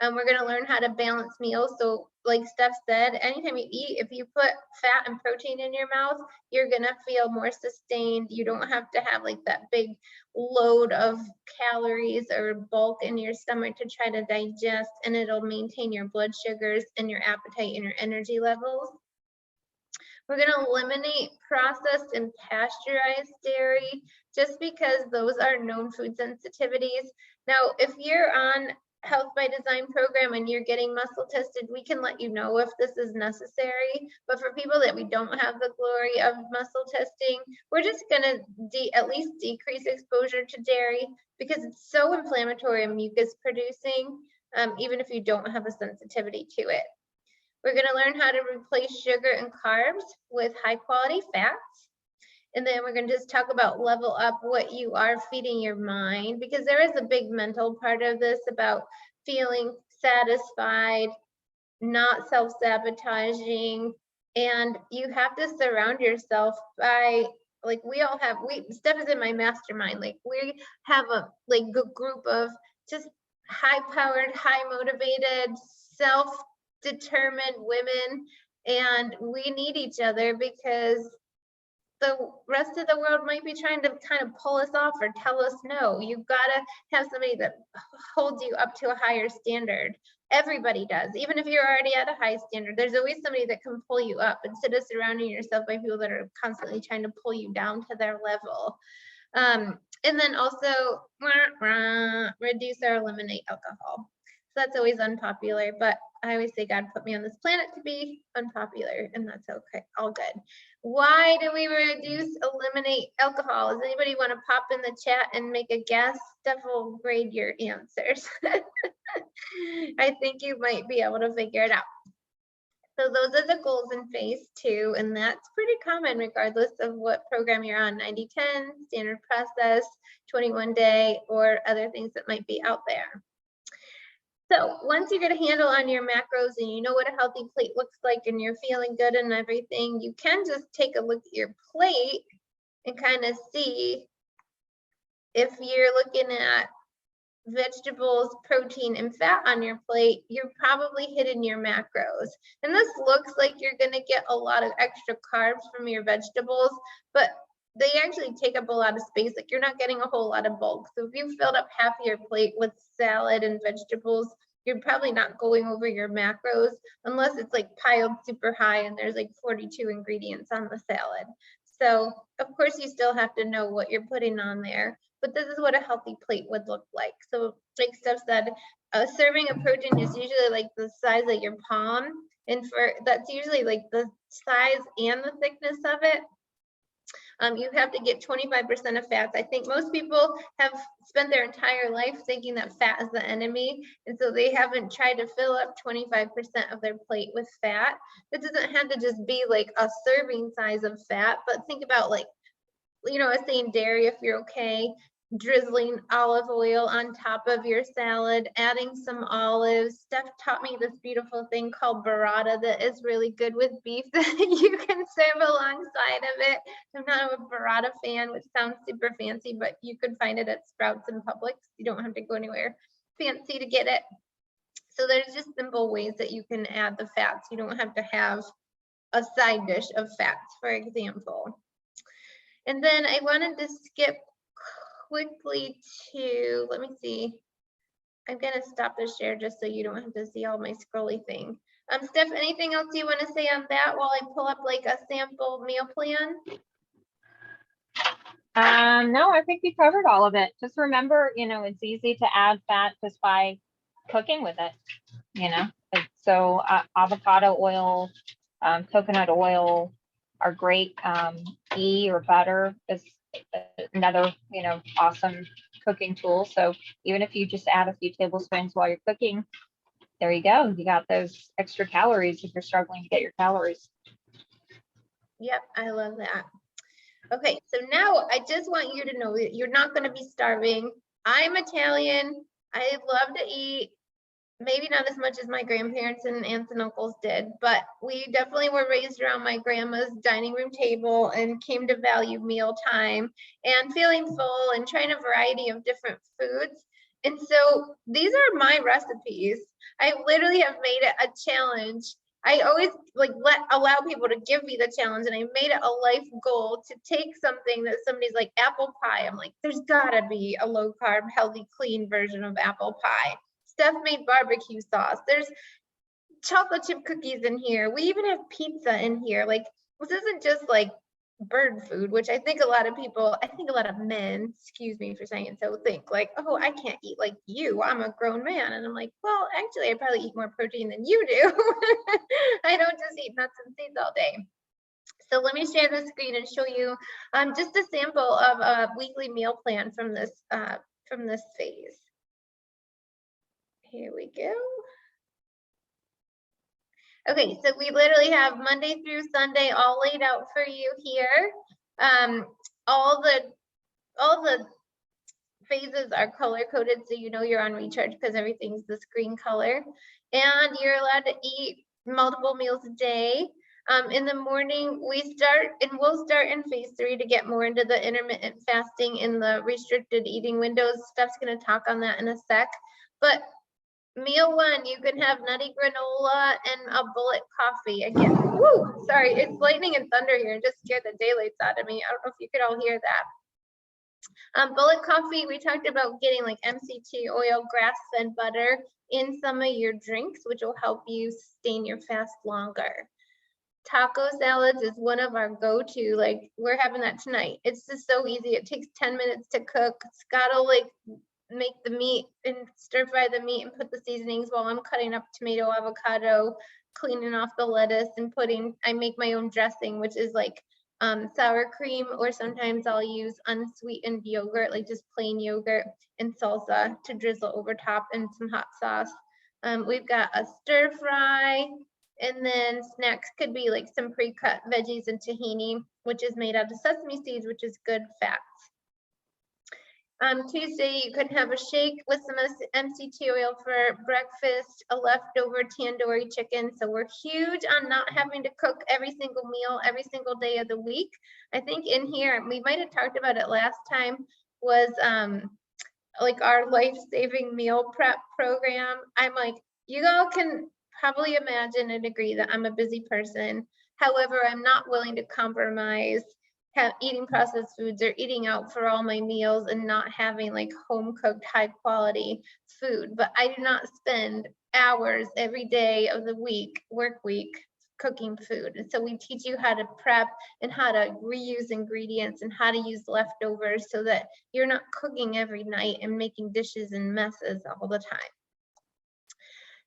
We're going to learn how to balance meals. So like Steph said, anytime you eat, if you put fat and protein in your mouth, you're going to feel more sustained. You don't have to have like that big load of calories or bulk in your stomach to try to digest, and it'll maintain your blood sugars and your appetite and your energy levels. We're going to eliminate processed and pasteurized dairy just because those are known food sensitivities. Now, if you're on Health by Design program and you're getting muscle tested, we can let you know if this is necessary. But for people that we don't have the glory of muscle testing, we're just going to at least decrease exposure to dairy because it's so inflammatory and mucus producing, even if you don't have a sensitivity to it. We're going to learn how to replace sugar and carbs with high quality fats. And then we're going to just talk about level up what you are feeding your mind, because there is a big mental part of this about feeling satisfied, not self-sabotaging, and you have to surround yourself by, like, Steph is in my mastermind, like we have a group of just high-powered, high-motivated, self-determined women, and we need each other because the rest of the world might be trying to kind of pull us off or tell us no. You've got to have somebody that holds you up to a higher standard. Everybody does. Even if you're already at a high standard, there's always somebody that can pull you up instead of surrounding yourself by people that are constantly trying to pull you down to their level. And then also reduce or eliminate alcohol. So that's always unpopular, but I always say God put me on this planet to be unpopular, and that's okay, all good. Why do we eliminate alcohol? Does anybody want to pop in the chat and make a guess? Steph will grade your answers. I think you might be able to figure it out. So those are the goals in phase 2, and that's pretty common regardless of what program you're on, 90-10, standard process, 21-day, or other things that might be out there. So once you get a handle on your macros and you know what a healthy plate looks like and you're feeling good and everything, you can just take a look at your plate and kind of see if you're looking at vegetables, protein, and fat on your plate, you're probably hitting your macros. And this looks like you're going to get a lot of extra carbs from your vegetables, but they actually take up a lot of space. Like, you're not getting a whole lot of bulk. So if you filled up half your plate with salad and vegetables, you're probably not going over your macros unless it's like piled super high and there's like 42 ingredients on the salad. So of course you still have to know what you're putting on there, but this is what a healthy plate would look like. So like Steph said, a serving of protein is usually like the size of your palm, and that's usually like the size and the thickness of it. You have to get 25% of fats. I think most people have spent their entire life thinking that fat is the enemy, and so they haven't tried to fill up 25% of their plate with fat. It doesn't have to just be like a serving size of fat, but think about, like, I was saying dairy if you're okay. drizzling olive oil on top of your salad, adding some olives. Steph taught me this beautiful thing called burrata that is really good with beef that you can serve alongside of it. I'm not a burrata fan, which sounds super fancy, but you could find it at Sprouts and Publix. You don't have to go anywhere fancy to get it. So there's just simple ways that you can add the fats. You don't have to have a side dish of fats, for example. And then I wanted to skip quickly to, let me see. I'm gonna stop the share just so you don't have to see all my scrolly thing. Steph, anything else you want to say on that while I pull up like a sample meal plan? No, I think we covered all of it. Just remember, it's easy to add fat just by cooking with it, So avocado oil, coconut oil are great. Ghee or butter is another, awesome cooking tool. So even if you just add a few tablespoons while you're cooking, there you go. You got those extra calories if you're struggling to get your calories. Yep, I love that. Okay, so now I just want you to know that you're not going to be starving. I'm Italian. I love to eat. Maybe not as much as my grandparents and aunts and uncles did, but we definitely were raised around my grandma's dining room table and came to value mealtime and feeling full and trying a variety of different foods. And so these are my recipes. I literally have made it a challenge. I always allow people to give me the challenge, and I made it a life goal to take something that somebody's like apple pie. I'm like, there's gotta be a low carb, healthy, clean version of apple pie. Steph made barbecue sauce. There's chocolate chip cookies in here. We even have pizza in here. Like, this isn't just like bird food, which I think a lot of men, excuse me for saying it so, think like, oh, I can't eat like you. I'm a grown man. And I'm like, well, actually, I probably eat more protein than you do. I don't just eat nuts and seeds all day. So let me share the screen and show you just a sample of a weekly meal plan from this phase. Here we go. Okay, so we literally have Monday through Sunday all laid out for you here. All the phases are color coded, so you know you're on recharge because everything's this green color. And you're allowed to eat multiple meals a day. In the morning, we'll start in phase 3 to get more into the intermittent fasting in the restricted eating windows. Steph's going to talk on that in a sec. But meal 1, you can have nutty granola and a bullet coffee. Again, woo, sorry, it's lightning and thunder here. It just scared the daylights out of me. I don't know if you could all hear that. Bullet coffee, we talked about getting like MCT oil, grass-fed butter in some of your drinks, which will help you sustain your fast longer. Taco salads is one of our go-to, like we're having that tonight. It's just so easy. It takes 10 minutes to cook. Scott'll like make the meat and stir fry the meat and put the seasonings while I'm cutting up tomato, avocado, cleaning off the lettuce and I make my own dressing, which is like sour cream, or sometimes I'll use unsweetened yogurt, like just plain yogurt and salsa to drizzle over top and some hot sauce. We've got a stir fry, and then snacks could be like some pre-cut veggies and tahini, which is made out of sesame seeds, which is good fats. Tuesday, you could have a shake with some MCT oil for breakfast, a leftover tandoori chicken. So we're huge on not having to cook every single meal every single day of the week. I think in here, we might have talked about it last time, was like our life-saving meal prep program. I'm like, you all can probably imagine and agree that I'm a busy person. However, I'm not willing to compromise eating processed foods or eating out for all my meals and not having like home cooked high quality food. But I do not spend hours every day of the work week cooking food. And so we teach you how to prep and how to reuse ingredients and how to use leftovers so that you're not cooking every night and making dishes and messes all the time.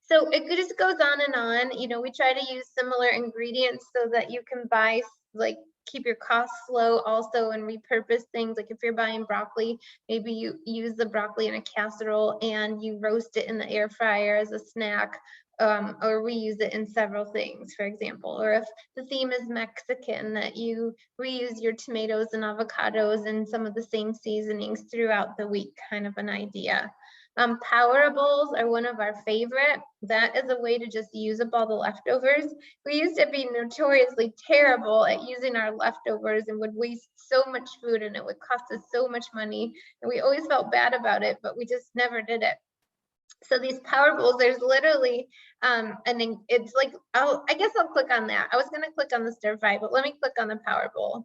So it just goes on and on. You know, we try to use similar ingredients so that you can buy, like, keep your costs low also, and repurpose things. Like if you're buying broccoli, maybe you use the broccoli in a casserole and you roast it in the air fryer as a snack. or reuse it in several things, for example. Or if the theme is Mexican, that you reuse your tomatoes and avocados and some of the same seasonings throughout the week, kind of an idea. Powerables are one of our favorite. That is a way to just use up all the leftovers. We used to be notoriously terrible at using our leftovers and would waste so much food, and it would cost us so much money. And we always felt bad about it, but we just never did it. So these Powerables, there's literally, and then it's like, I guess I'll click on that. I was gonna click on the stir fry, but let me click on the Powerbowl.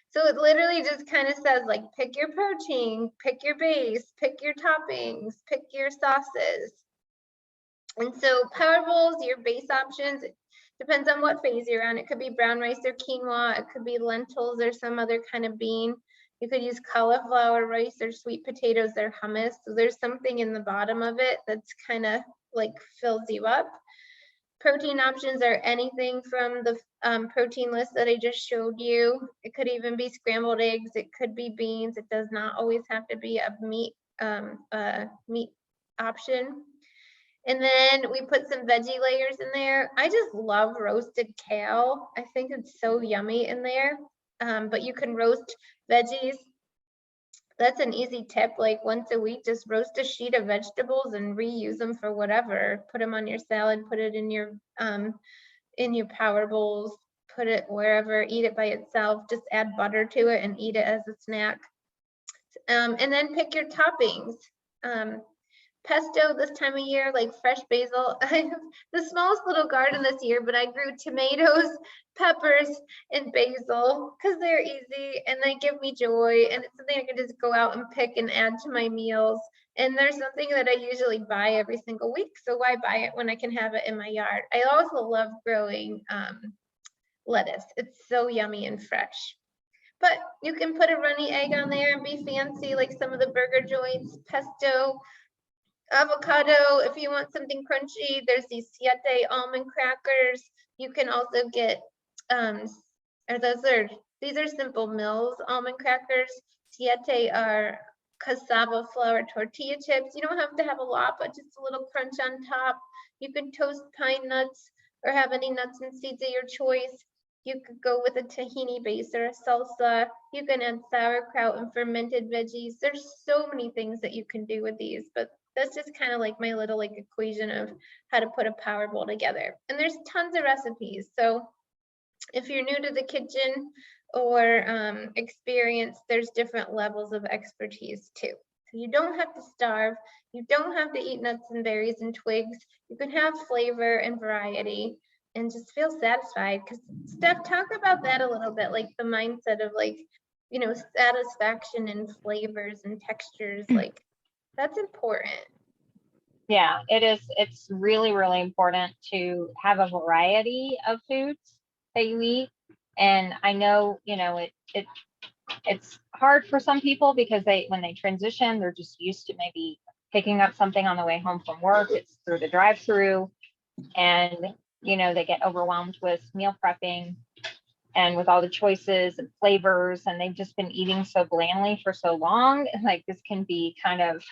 So it literally just kind of says like, pick your protein, pick your base, pick your toppings, pick your sauces. And so Powerbowls, your base options, it depends on what phase you're on. It could be brown rice or quinoa. It could be lentils or some other kind of bean. You could use cauliflower rice or sweet potatoes or hummus. So there's something in the bottom of it that's kind of like fills you up. Protein options are anything from the protein list that I just showed you. It could even be scrambled eggs. It could be beans. It does not always have to be a meat option. And then we put some veggie layers in there. I just love roasted kale. I think it's so yummy in there. But you can roast veggies. That's an easy tip. Like once a week, just roast a sheet of vegetables and reuse them for whatever. Put them on your salad, put it in your power bowls, put it wherever, eat it by itself. Just add butter to it and eat it as a snack. And then pick your toppings. Pesto this time of year, like fresh basil. I have the smallest little garden this year, but I grew tomatoes, peppers, and basil because they're easy and they give me joy. And it's something I can just go out and pick and add to my meals. And there's something that I usually buy every single week. So why buy it when I can have it in my yard? I also love growing lettuce. It's so yummy and fresh. But you can put a runny egg on there and be fancy like some of the burger joints, pesto, avocado. If you want something crunchy, there's these siete almond crackers. You can also get these are Simple Mills almond crackers. Siete are cassava flour tortilla chips. You don't have to have a lot, but just a little crunch on top. You can toast pine nuts or have any nuts and seeds of your choice. You could go with a tahini base or a salsa. You can add sauerkraut and fermented veggies. There's so many things that you can do with these, but that's just kind of like my little like equation of how to put a power bowl together. And there's tons of recipes. So if you're new to the kitchen or experience, there's different levels of expertise too. So you don't have to starve. You don't have to eat nuts and berries and twigs. You can have flavor and variety and just feel satisfied. Because Steph, talk about that a little bit, like the mindset of like, you know, satisfaction in flavors and textures, like that's important. Yeah, it is. It's really, really important to have a variety of foods that you eat. And I know, you know, it's hard for some people because when they transition, they're just used to maybe picking up something on the way home from work. It's through the drive-through, and you know, they get overwhelmed with meal prepping and with all the choices and flavors, and they've just been eating so blandly for so long. Like this can be kind of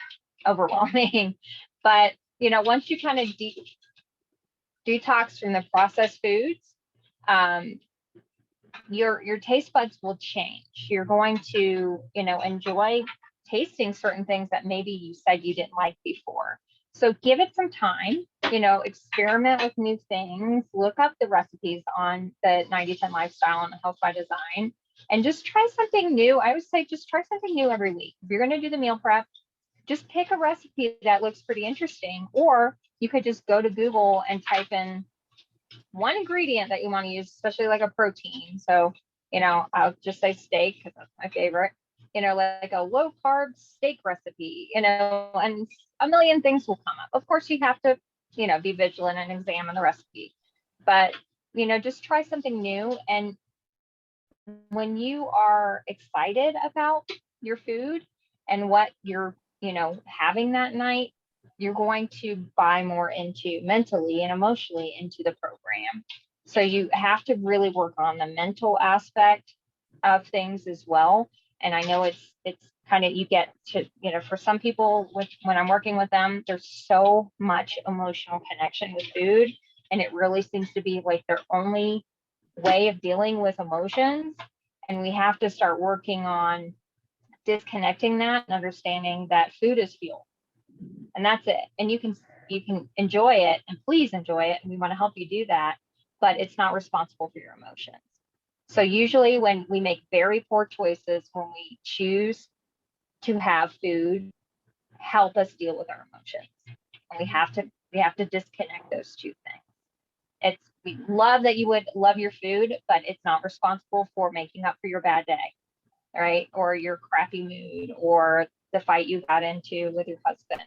overwhelming. But you know, once you kind of detox from the processed foods, your taste buds will change. You're going to, you know, enjoy tasting certain things that maybe you said you didn't like before. So give it some time, you know, experiment with new things, look up the recipes on the 90-10 lifestyle and Health by Design, and just try something new. I would say just try something new every week. If you're going to do the meal prep, just pick a recipe that looks pretty interesting, or you could just go to Google and type in one ingredient that you want to use, especially like a protein. So, you know, I'll just say steak because that's my favorite, you know, like a low carb steak recipe, you know, and a million things will come up. Of course, you have to, you know, be vigilant and examine the recipe, but, you know, just try something new. And when you are excited about your food and what you're, you know, having that night, you're going to buy more into mentally and emotionally into the program. So you have to really work on the mental aspect of things as well. And I know it's kind of, you get to, for some people when I'm working with them, there's so much emotional connection with food, and it really seems to be like their only way of dealing with emotions. And we have to start working on disconnecting that and understanding that food is fuel, and that's it. And you can enjoy it, and please enjoy it, and we want to help you do that, but it's not responsible for your emotions. So usually when we make very poor choices, when we choose to have food help us deal with our emotions, and we have to disconnect those two things. We love that you would love your food, but it's not responsible for making up for your bad day, right? Or your crappy mood, or the fight you got into with your husband.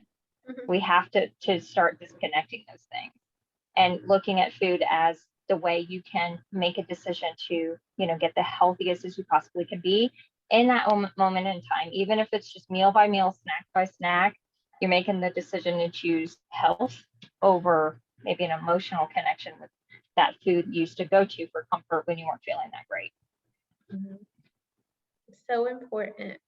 We have to start disconnecting those things and looking at food as the way you can make a decision to, get the healthiest as you possibly can be in that moment in time. Even if it's just meal by meal, snack by snack, you're making the decision to choose health over maybe an emotional connection with that food you used to go to for comfort when you weren't feeling that great. So important.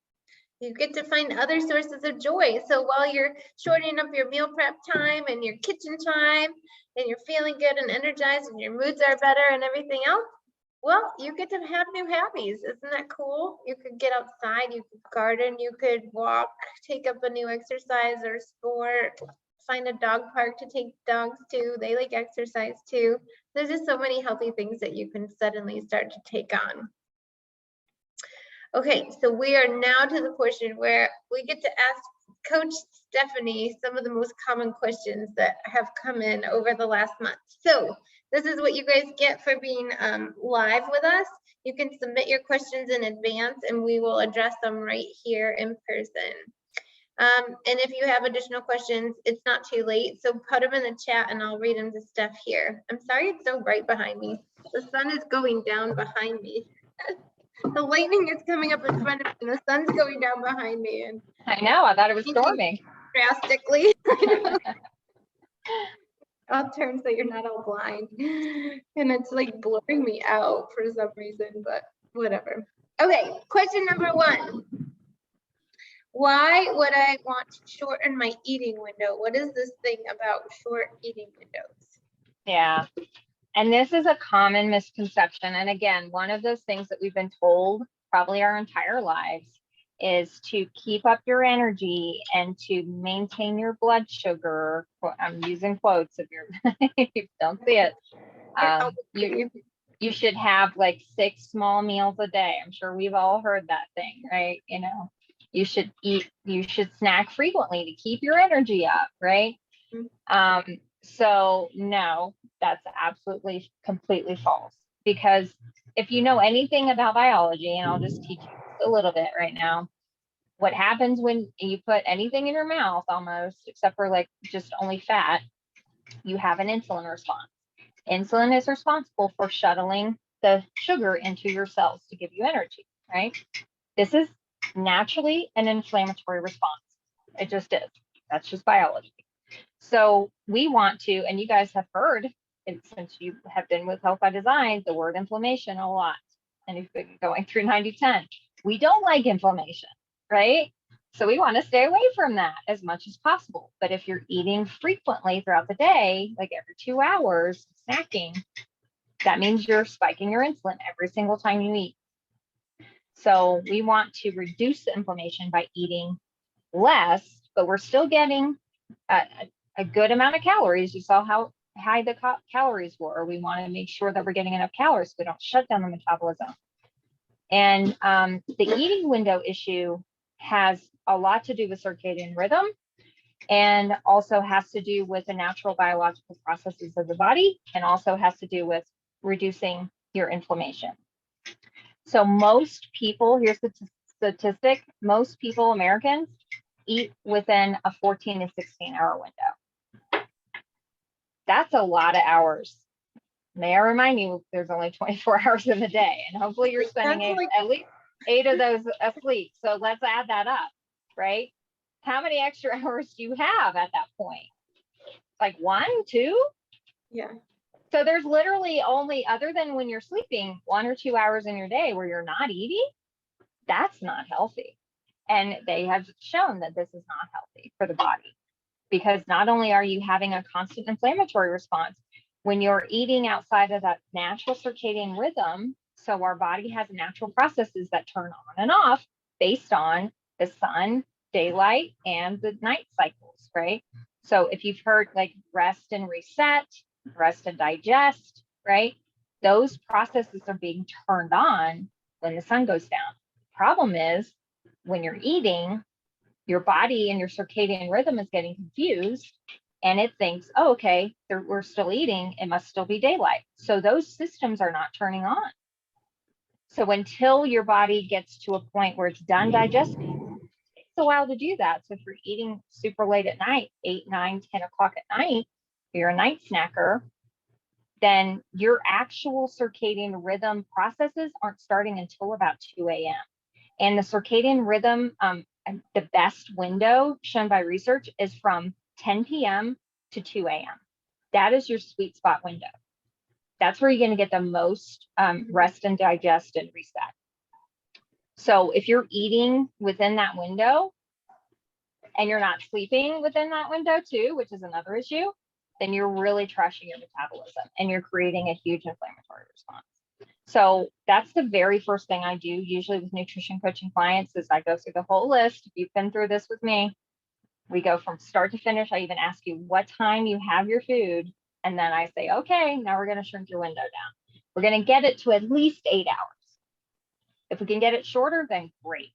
You get to find other sources of joy. So while you're shortening up your meal prep time and your kitchen time, and you're feeling good and energized and your moods are better and everything else, well, you get to have new hobbies. Isn't that cool? You could get outside, you could garden, you could walk, take up a new exercise or sport, find a dog park to take dogs to. They like exercise too. There's just so many healthy things that you can suddenly start to take on. Okay, so we are now to the portion where we get to ask Coach Stephanie some of the most common questions that have come in over the last month. So this is what you guys get for being live with us. You can submit your questions in advance and we will address them right here in person. And if you have additional questions, it's not too late. So put them in the chat and I'll read them to Steph here. I'm sorry it's so bright behind me. The sun is going down behind me. The lightning is coming up in front of me and the sun's going down behind me. And I know, I thought it was storming. Drastically. I'll turn so you're not all blind. And it's like blurring me out for some reason, but whatever. Okay, question number 1. Why would I want to shorten my eating window? What is this thing about short eating windows? Yeah. And this is a common misconception. And again, one of those things that we've been told probably our entire lives is to keep up your energy and to maintain your blood sugar. I'm using quotes if you don't see it. You should have like 6 small meals a day. I'm sure we've all heard that thing, right? You should snack frequently to keep your energy up, right? So no, that's absolutely completely false, because if you know anything about biology, and I'll just teach you a little bit right now, what happens when you put anything in your mouth, almost except for like just only fat, you have an insulin response. Insulin is responsible for shuttling the sugar into your cells to give you energy, right? This is naturally an inflammatory response. It just is. That's just biology. So we want to, and you guys have heard, since you have been with Health by Design, the word inflammation a lot. And you've been going through 90-10. We don't like inflammation, right? So we want to stay away from that as much as possible. But if you're eating frequently throughout the day, like every 2 hours, snacking, that means you're spiking your insulin every single time you eat. So we want to reduce the inflammation by eating less, but we're still getting a good amount of calories. You saw how high the calories were. We want to make sure that we're getting enough calories so we don't shut down the metabolism. And the eating window issue has a lot to do with circadian rhythm, and also has to do with the natural biological processes of the body, and also has to do with reducing your inflammation. So most people, here's the statistic, most people, Americans, eat within a 14 to 16 hour window. That's a lot of hours. May I remind you, there's only 24 hours in the day, and hopefully you're spending at least 8 of those asleep. So let's add that up, right? How many extra hours do you have at that point? Like 1, 2? Yeah. So there's literally only, other than when you're sleeping, 1 or 2 hours in your day where you're not eating. That's not healthy. And they have shown that this is not healthy for the body, because not only are you having a constant inflammatory response, when you're eating outside of that natural circadian rhythm, so our body has natural processes that turn on and off based on the sun, daylight, and the night cycles, right? So if you've heard like rest and reset, rest and digest, right? Those processes are being turned on when the sun goes down. The problem is when you're eating, your body and your circadian rhythm is getting confused, and it thinks, oh, okay, we're still eating, it must still be daylight. So those systems are not turning on. So until your body gets to a point where it's done digesting, it takes a while to do that. So if you're eating super late at night, 8, 9, 10 o'clock at night, you're a night snacker, then your actual circadian rhythm processes aren't starting until about 2 a.m. And the circadian rhythm, the best window shown by research is from 10 p.m. to 2 a.m. That is your sweet spot window. That's where you're going to get the most rest and digest and reset. So if you're eating within that window and you're not sleeping within that window too, which is another issue, then you're really trashing your metabolism and you're creating a huge inflammatory response. So that's the very first thing I do usually with nutrition coaching clients is I go through the whole list. If you've been through this with me, we go from start to finish. I even ask you what time you have your food. And then I say, okay, now we're going to shrink your window down. We're going to get it to at least 8 hours. If we can get it shorter, then great.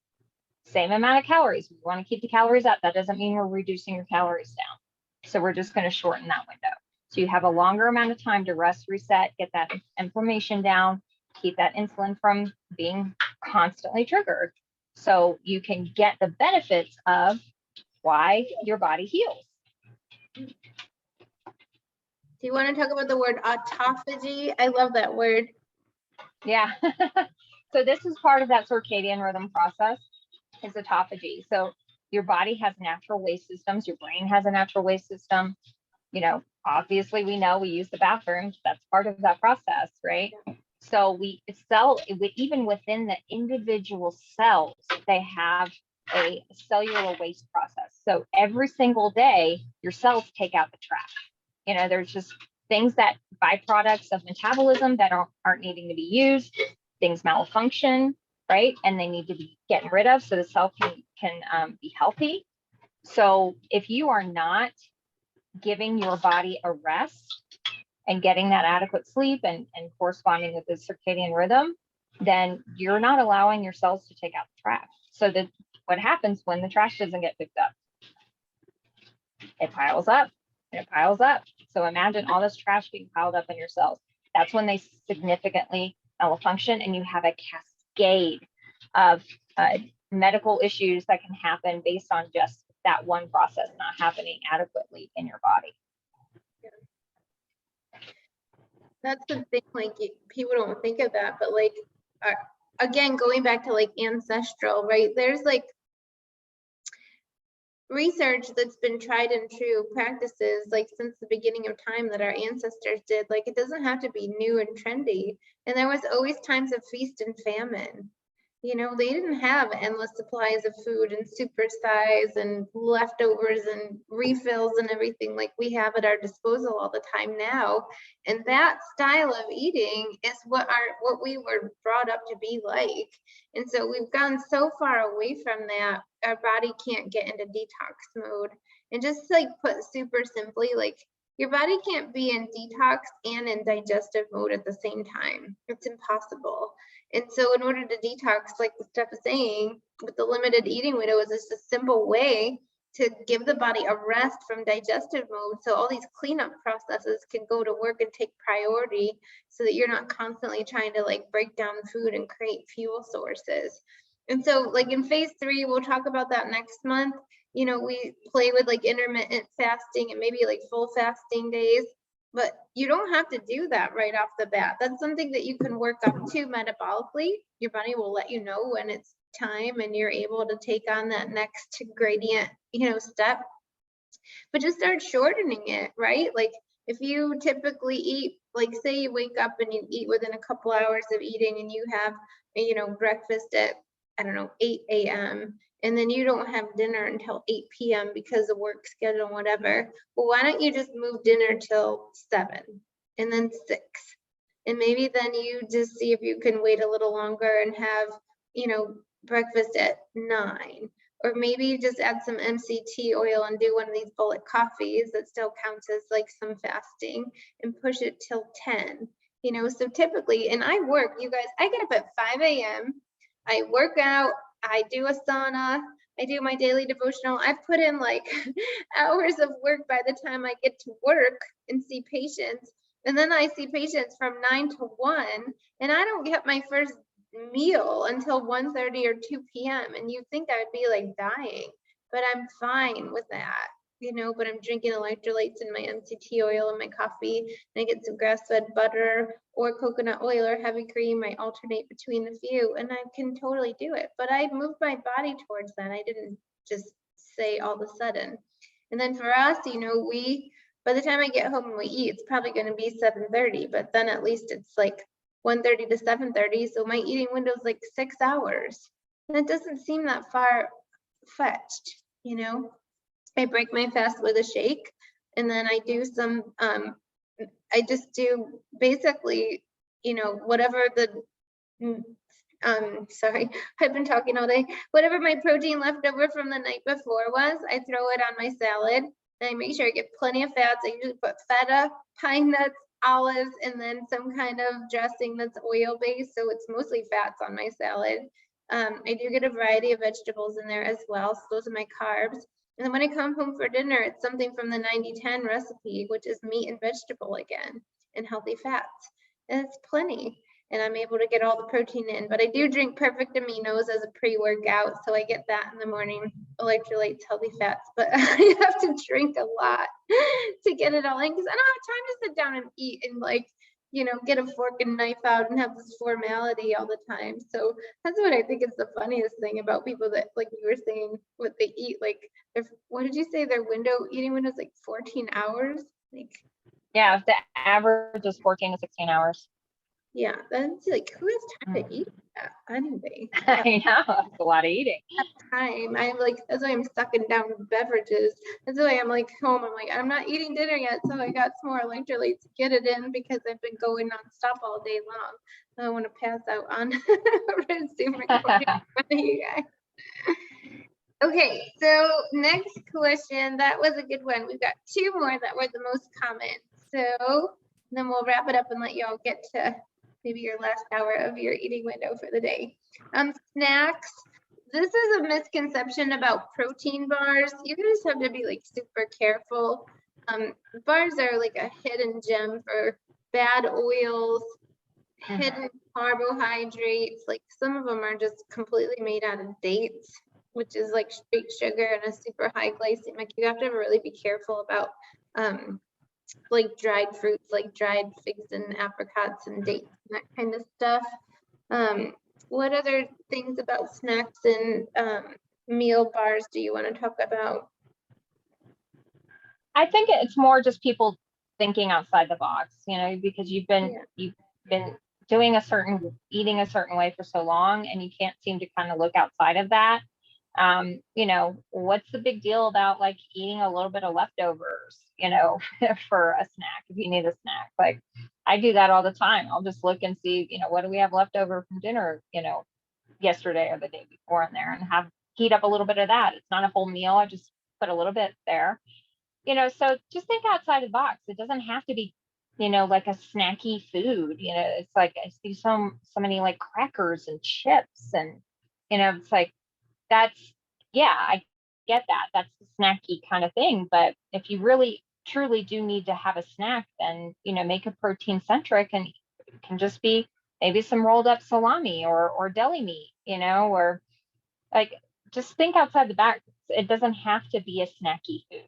Same amount of calories. We want to keep the calories up. That doesn't mean we're reducing your calories down. So we're just going to shorten that window. So you have a longer amount of time to rest, reset, get that inflammation down, keep that insulin from being constantly triggered. So you can get the benefits of why your body heals. Do you want to talk about the word autophagy? I love that word. Yeah. So this is part of that circadian rhythm process is autophagy. So your body has natural waste systems. Your brain has a natural waste system. You know, obviously we know we use the bathrooms. That's part of that process, right? So even within the individual cells, they have a cellular waste process. So every single day, your cells take out the trash. You know, there's just things that byproducts of metabolism that aren't needing to be used, things malfunction, right? And they need to be getting rid of so the cell can be healthy. So if you are not giving your body a rest and getting that adequate sleep and corresponding with the circadian rhythm, then you're not allowing your cells to take out the trash. So what happens when the trash doesn't get picked up? It piles up and it piles up. So imagine all this trash being piled up in your cells. That's when they significantly malfunction and you have a cascade of medical issues that can happen based on just that one process not happening adequately in your body. That's the thing, like people don't think of that, but like again, going back to like ancestral, right? There's like research that's been tried and true practices like since the beginning of time that our ancestors did. Like it doesn't have to be new and trendy. And there was always times of feast and famine. You know, they didn't have endless supplies of food and super size and leftovers and refills and everything like we have at our disposal all the time now. And that style of eating is what we were brought up to be like. And so we've gone so far away from that, our body can't get into detox mode. And just like put super simply, like your body can't be in detox and in digestive mode at the same time. It's impossible. And so in order to detox, like Steph is saying, with the limited eating windows, it's just a simple way to give the body a rest from digestive mode so all these cleanup processes can go to work and take priority so that you're not constantly trying to like break down food and create fuel sources. And so like in phase 3, we'll talk about that next month. You know, we play with like intermittent fasting and maybe like full fasting days. But you don't have to do that right off the bat. That's something that you can work up to metabolically. Your body will let you know when it's time and you're able to take on that next gradient, you know, step. But just start shortening it, right? Like if you typically eat, like say you wake up and you eat within a couple hours of eating and you have, you know, breakfast at I don't know, 8 a.m. and then you don't have dinner until 8 p.m. because of work schedule and whatever. Well, why don't you just move dinner till 7 and then 6? And maybe then you just see if you can wait a little longer and have, you know, breakfast at 9. Or maybe you just add some MCT oil and do one of these bullet coffees that still counts as like some fasting and push it till 10. You know, so typically, and I work, you guys, I get up at 5 a.m. I work out, I do a sauna, I do my daily devotional. I put in like hours of work by the time I get to work and see patients. And then I see patients from 9 to 1, and I don't get my first meal until 1:30 or 2 p.m. And you think I would be like dying, but I'm fine with that, you know, but I'm drinking electrolytes in my MCT oil and my coffee, and I get some grass-fed butter or coconut oil or heavy cream. I alternate between the few, and I can totally do it. But I moved my body towards that. I didn't just say all of a sudden. And then for us, you know, by the time I get home and we eat, it's probably going to be 7:30, but then at least it's like 1:30 to 7:30. So my eating window is like 6 hours. And it doesn't seem that far fetched, you know. I break my fast with a shake, and then I do some, I just do basically, you know, whatever the, sorry, I've been talking all day. Whatever my protein left over from the night before was, I throw it on my salad, and I make sure I get plenty of fats. I usually put feta, pine nuts, olives, and then some kind of dressing that's oil-based, so it's mostly fats on my salad. I do get a variety of vegetables in there as well, so those are my carbs. And then when I come home for dinner, it's something from the 90-10 recipe, which is meat and vegetable again, and healthy fats. And it's plenty. And I'm able to get all the protein in. But I do drink Perfect Aminos as a pre-workout, so I get that in the morning, electrolytes, healthy fats. But I have to drink a lot to get it all in, because I don't have time to sit down and eat and, like, you know, get a fork and knife out and have this formality all the time. So that's what I think is the funniest thing about people that, like you were saying, what they eat, like, what did you say, their eating window is like 14 hours? Like, Yeah, the average is 14 to 16 hours. yeah, that's like, who has time to eat that anyway? I know, it's a lot of eating. Time. I'm like, that's why I'm sucking down beverages. That's why I'm like home. I'm like, I'm not eating dinner yet, so I got some more electrolytes to get it in because I've been going nonstop all day long. I want to pass out on Zoom recording for you guys. Okay, so next question. That was a good one. We've got 2 more that were the most common. So then we'll wrap it up and let you all get to maybe your last hour of your eating window for the day. Snacks. This is a misconception about protein bars. You guys have to be like super careful. Bars are like a hidden gem for bad oils, hidden carbohydrates. Like some of them are just completely made out of dates, which is like straight sugar and a super high glycemic. You have to really be careful about like dried fruits, like dried figs and apricots and dates and that kind of stuff. What other things about snacks and meal bars do you want to talk about? I think it's more just people thinking outside the box, you know, because you've been eating a certain way for so long, and you can't seem to kind of look outside of that. You know, what's the big deal about like eating a little bit of leftovers, you know, for a snack if you need a snack? Like I do that all the time. I'll just look and see, you know, what do we have left over from dinner, you know, yesterday or the day before in there, and heat up a little bit of that. It's not a whole meal. I just put a little bit there, you know. So just think outside the box. It doesn't have to be, you know, like a snacky food. You know, it's like I see so many like crackers and chips, and you know, it's like that's, yeah, I get that. That's the snacky kind of thing. But if you really truly do need to have a snack, then, you know, make it protein centric, and it can just be maybe some rolled up salami or deli meat, you know, or like just think outside the box. It doesn't have to be a snacky food.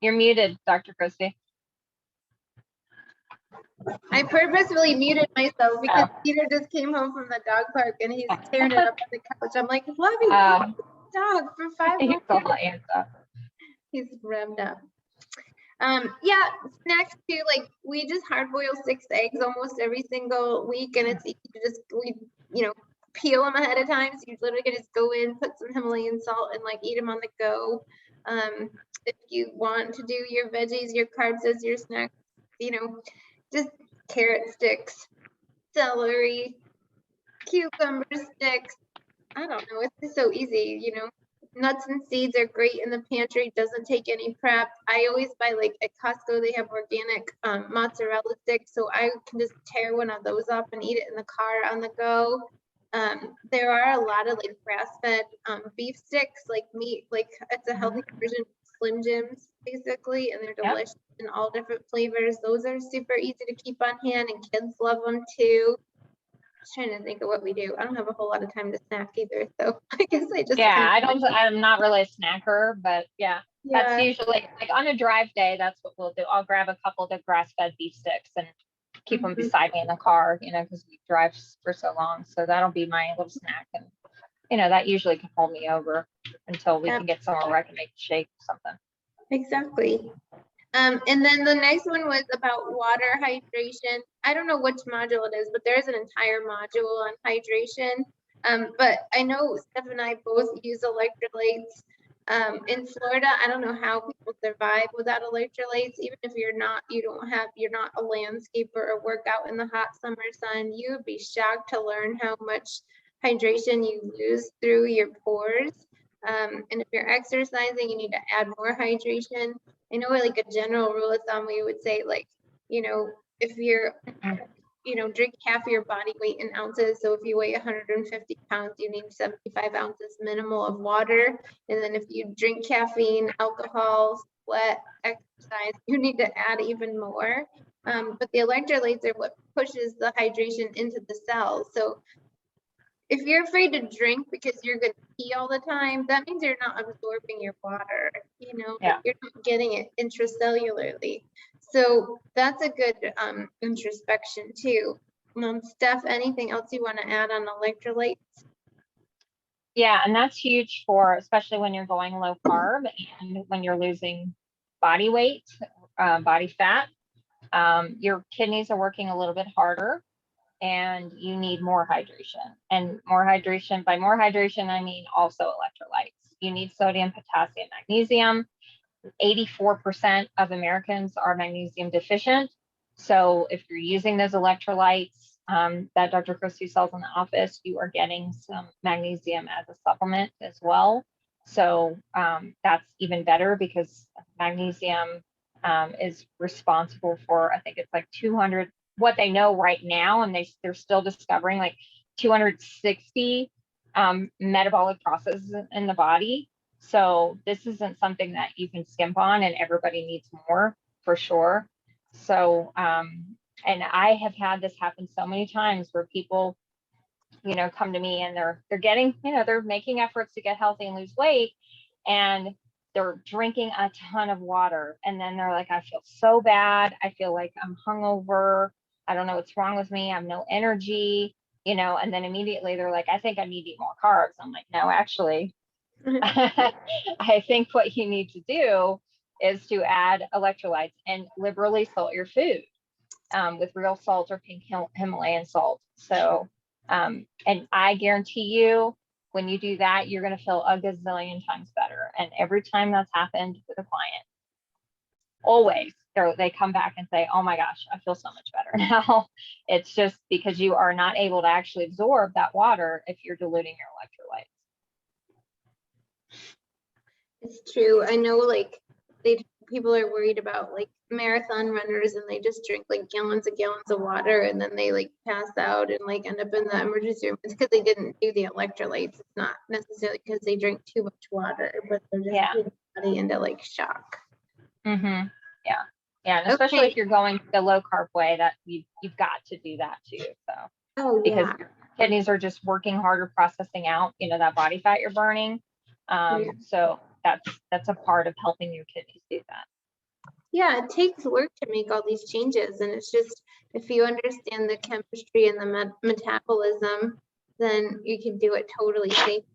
You're muted, Dr. Christie. I purposefully muted myself because Peter just came home from the dog park and he's tearing it up on the couch. I'm like, love you, dog, for 5 minutes. He's revved up. Yeah, snacks too. Like we just hard boil 6 eggs almost every single week, and it's easy to just peel them ahead of time. So you literally can just go in, put some Himalayan salt, and like eat them on the go. If you want to do your veggies, your carbs as your snack, just carrot sticks, celery, cucumber sticks. I don't know. It's just so easy, Nuts and seeds are great in the pantry. Doesn't take any prep. I always buy like at Costco. They have organic mozzarella sticks, so I can just tear one of those up and eat it in the car on the go. There are a lot of like grass-fed beef sticks, like meat, like it's a healthy version of Slim Jims basically, and they're delicious in all different flavors. Those are super easy to keep on hand, and kids love them too. Trying to think of what we do. I don't have a whole lot of time to snack either, so I guess I just I'm not really a snacker, but that's usually like on a drive day. That's what we'll do. I'll grab a couple of the grass-fed beef sticks and keep them beside me in the car, because we drive for so long. So that'll be my little snack, and that usually can hold me over until we can get somewhere where I can make a shake or something. Exactly. And then the next one was about water hydration. I don't know which module it is, but there's an entire module on hydration. But I know Steph and I both use electrolytes. In Florida, I don't know how people survive without electrolytes. Even if you're not a landscaper or work out in the hot summer sun, you would be shocked to learn how much hydration you lose through your pores. And if you're exercising, you need to add more hydration. I know like a general rule of thumb, we would say like, if you're, drink half of your body weight in ounces. So if you weigh 150 pounds, you need 75 ounces minimal of water. And then if you drink caffeine, alcohol, sweat, exercise, you need to add even more. But the electrolytes are what pushes the hydration into the cells. So if you're afraid to drink because you're going to pee all the time, that means you're not absorbing your water, you're not getting it intracellularly. So that's a good introspection too. Steph, anything else you want to add on electrolytes? Yeah, and that's huge for, especially when you're going low carb and when you're losing body weight, body fat. Your kidneys are working a little bit harder, and you need more hydration. And more hydration, by more hydration, I mean also electrolytes. You need sodium, potassium, magnesium. 84% of Americans are magnesium deficient. So if you're using those electrolytes that Dr. Christie sells in the office, you are getting some magnesium as a supplement as well. So that's even better, because magnesium is responsible for, I think it's like 200, what they know right now, and they're still discovering like 260 metabolic processes in the body. So this isn't something that you can skimp on, and everybody needs more for sure. So and I have had this happen so many times where people come to me and they're getting, they're making efforts to get healthy and lose weight, and they're drinking a ton of water, and then they're like, I feel so bad, I feel like I'm hungover, I don't know what's wrong with me, I have no energy, and then immediately they're like, I think I need to eat more carbs. I'm like, no, actually, I think what you need to do is to add electrolytes and liberally salt your food with real salt or pink Himalayan salt. So, and I guarantee you, when you do that, you're going to feel a gazillion times better. And every time that's happened with a client, always they come back and say, oh my gosh, I feel so much better now. It's just because you are not able to actually absorb that water if you're diluting your electrolytes. It's true. I know like people are worried about like marathon runners, and they just drink like gallons of water, and then they like pass out and like end up in the emergency room. It's because they didn't do the electrolytes. It's not necessarily because they drink too much water, but they're just putting the body into like shock. Yeah, and especially if you're going the low carb way, that you've got to do that too. So because your kidneys are just working harder processing out that body fat you're burning. So that's a part of helping your kidneys do that. Yeah, it takes work to make all these changes, and it's just, if you understand the chemistry and the metabolism, then you can do it totally safely.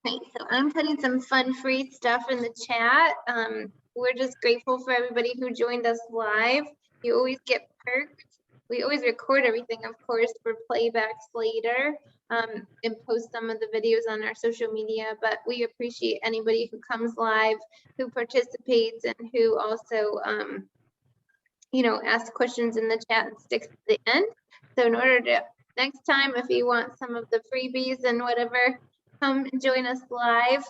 Okay, so I'm putting some fun free stuff in the chat. we're just grateful for everybody who joined us live. You always get perked. We always record everything, of course, for playbacks later, and post some of the videos on our social media, but we appreciate anybody who comes live, who participates, and who also, you know, asks questions in the chat and sticks to the end. So in order to, next time, if you want some of the freebies and whatever, come and join us live.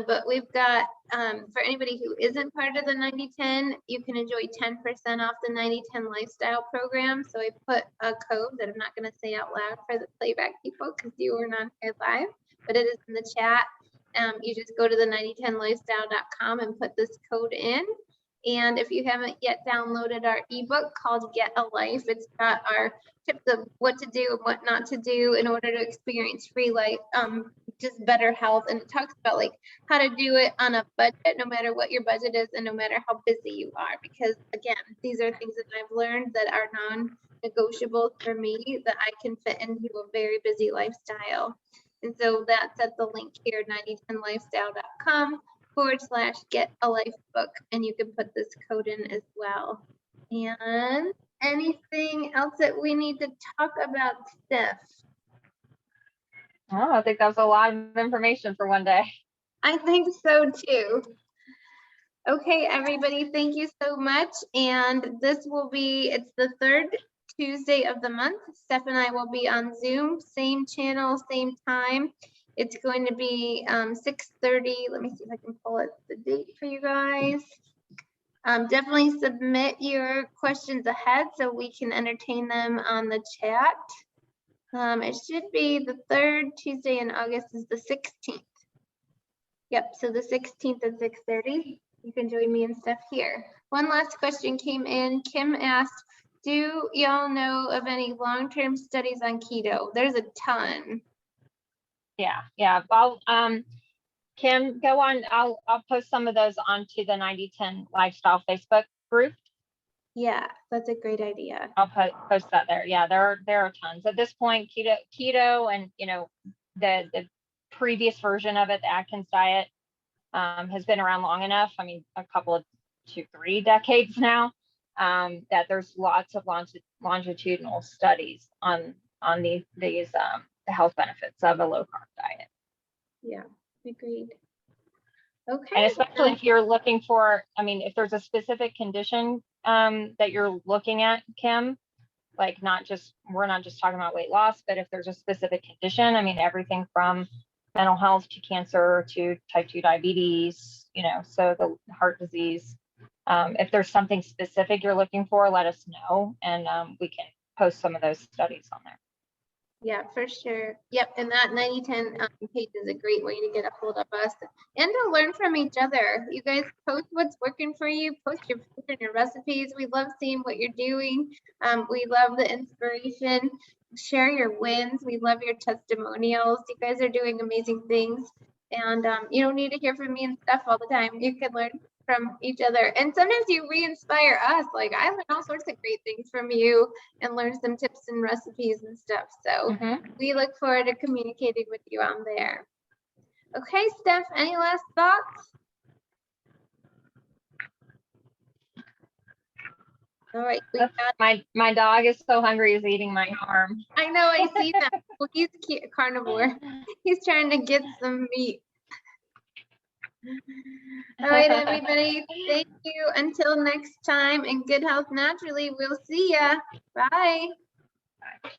But we've got, for anybody who isn't part of the 90/10, you can enjoy 10% off the 90/10 lifestyle program. So I put a code that I'm not going to say out loud for the playback people because you were not here live, but it is in the chat. You just go to the 9010lifestyle.com and put this code in. And if you haven't yet downloaded our ebook called Get a Life, it's got our tips of what to do and what not to do in order to experience free life, just better health. And it talks about like how to do it on a budget, no matter what your budget is and no matter how busy you are. Because again, these are things that I've learned that are non-negotiable for me that I can fit into a very busy lifestyle. And so that's at the link here, 9010lifestyle.com/get a life book, and you can put this code in as well. And anything else that we need to talk about, Steph? Oh, I think that was a lot of information for one day. I think so too. Okay, everybody, thank you so much. And this will be, it's the third Tuesday of the month. Steph and I will be on Zoom, same channel, same time. It's going to be 6:30. Let me see if I can pull it the date for you guys. Definitely submit your questions ahead so we can entertain them on the chat. It should be the third Tuesday in August is the 16th. Yep, so the 16th at 6:30. You can join me and Steph here. One last question came in. Kim asked, do y'all know of any long-term studies on keto? There's a ton. Yeah. Well, Kim, go on. I'll post some of those onto the 90/10 Lifestyle Facebook group. Yeah, that's a great idea. I'll post that there. Yeah, there are tons at this point. Keto, and you know, the previous version of it, the Atkins diet, has been around long enough. I mean, a couple of 2-3 decades now. That there's lots of longitudinal studies on these the health benefits of a low carb diet. Yeah, agreed. Okay. And especially if you're looking for, I mean, if there's a specific condition that you're looking at, Kim, like we're not just talking about weight loss, but if there's a specific condition, I mean, everything from mental health to cancer to type 2 diabetes, you know, so the heart disease. If there's something specific you're looking for, let us know, and we can post some of those studies on there. Yeah, for sure. Yep, and that 90/10 page is a great way to get a hold of us and to learn from each other. You guys post what's working for you, post your food and your recipes. We love seeing what you're doing. We love the inspiration. Share your wins. We love your testimonials. You guys are doing amazing things. And you don't need to hear from me and stuff all the time. You can learn from each other. And sometimes you re-inspire us. Like I learn all sorts of great things from you and learn some tips and recipes and stuff. So we look forward to communicating with you on there. Okay, Steph, any last thoughts? All right. My dog is so hungry, he's eating my arm. I know, I see that. Well, he's a carnivore. He's trying to get some meat. All right, everybody. Thank you. Until next time, and good health naturally. We'll see ya. Bye. Bye.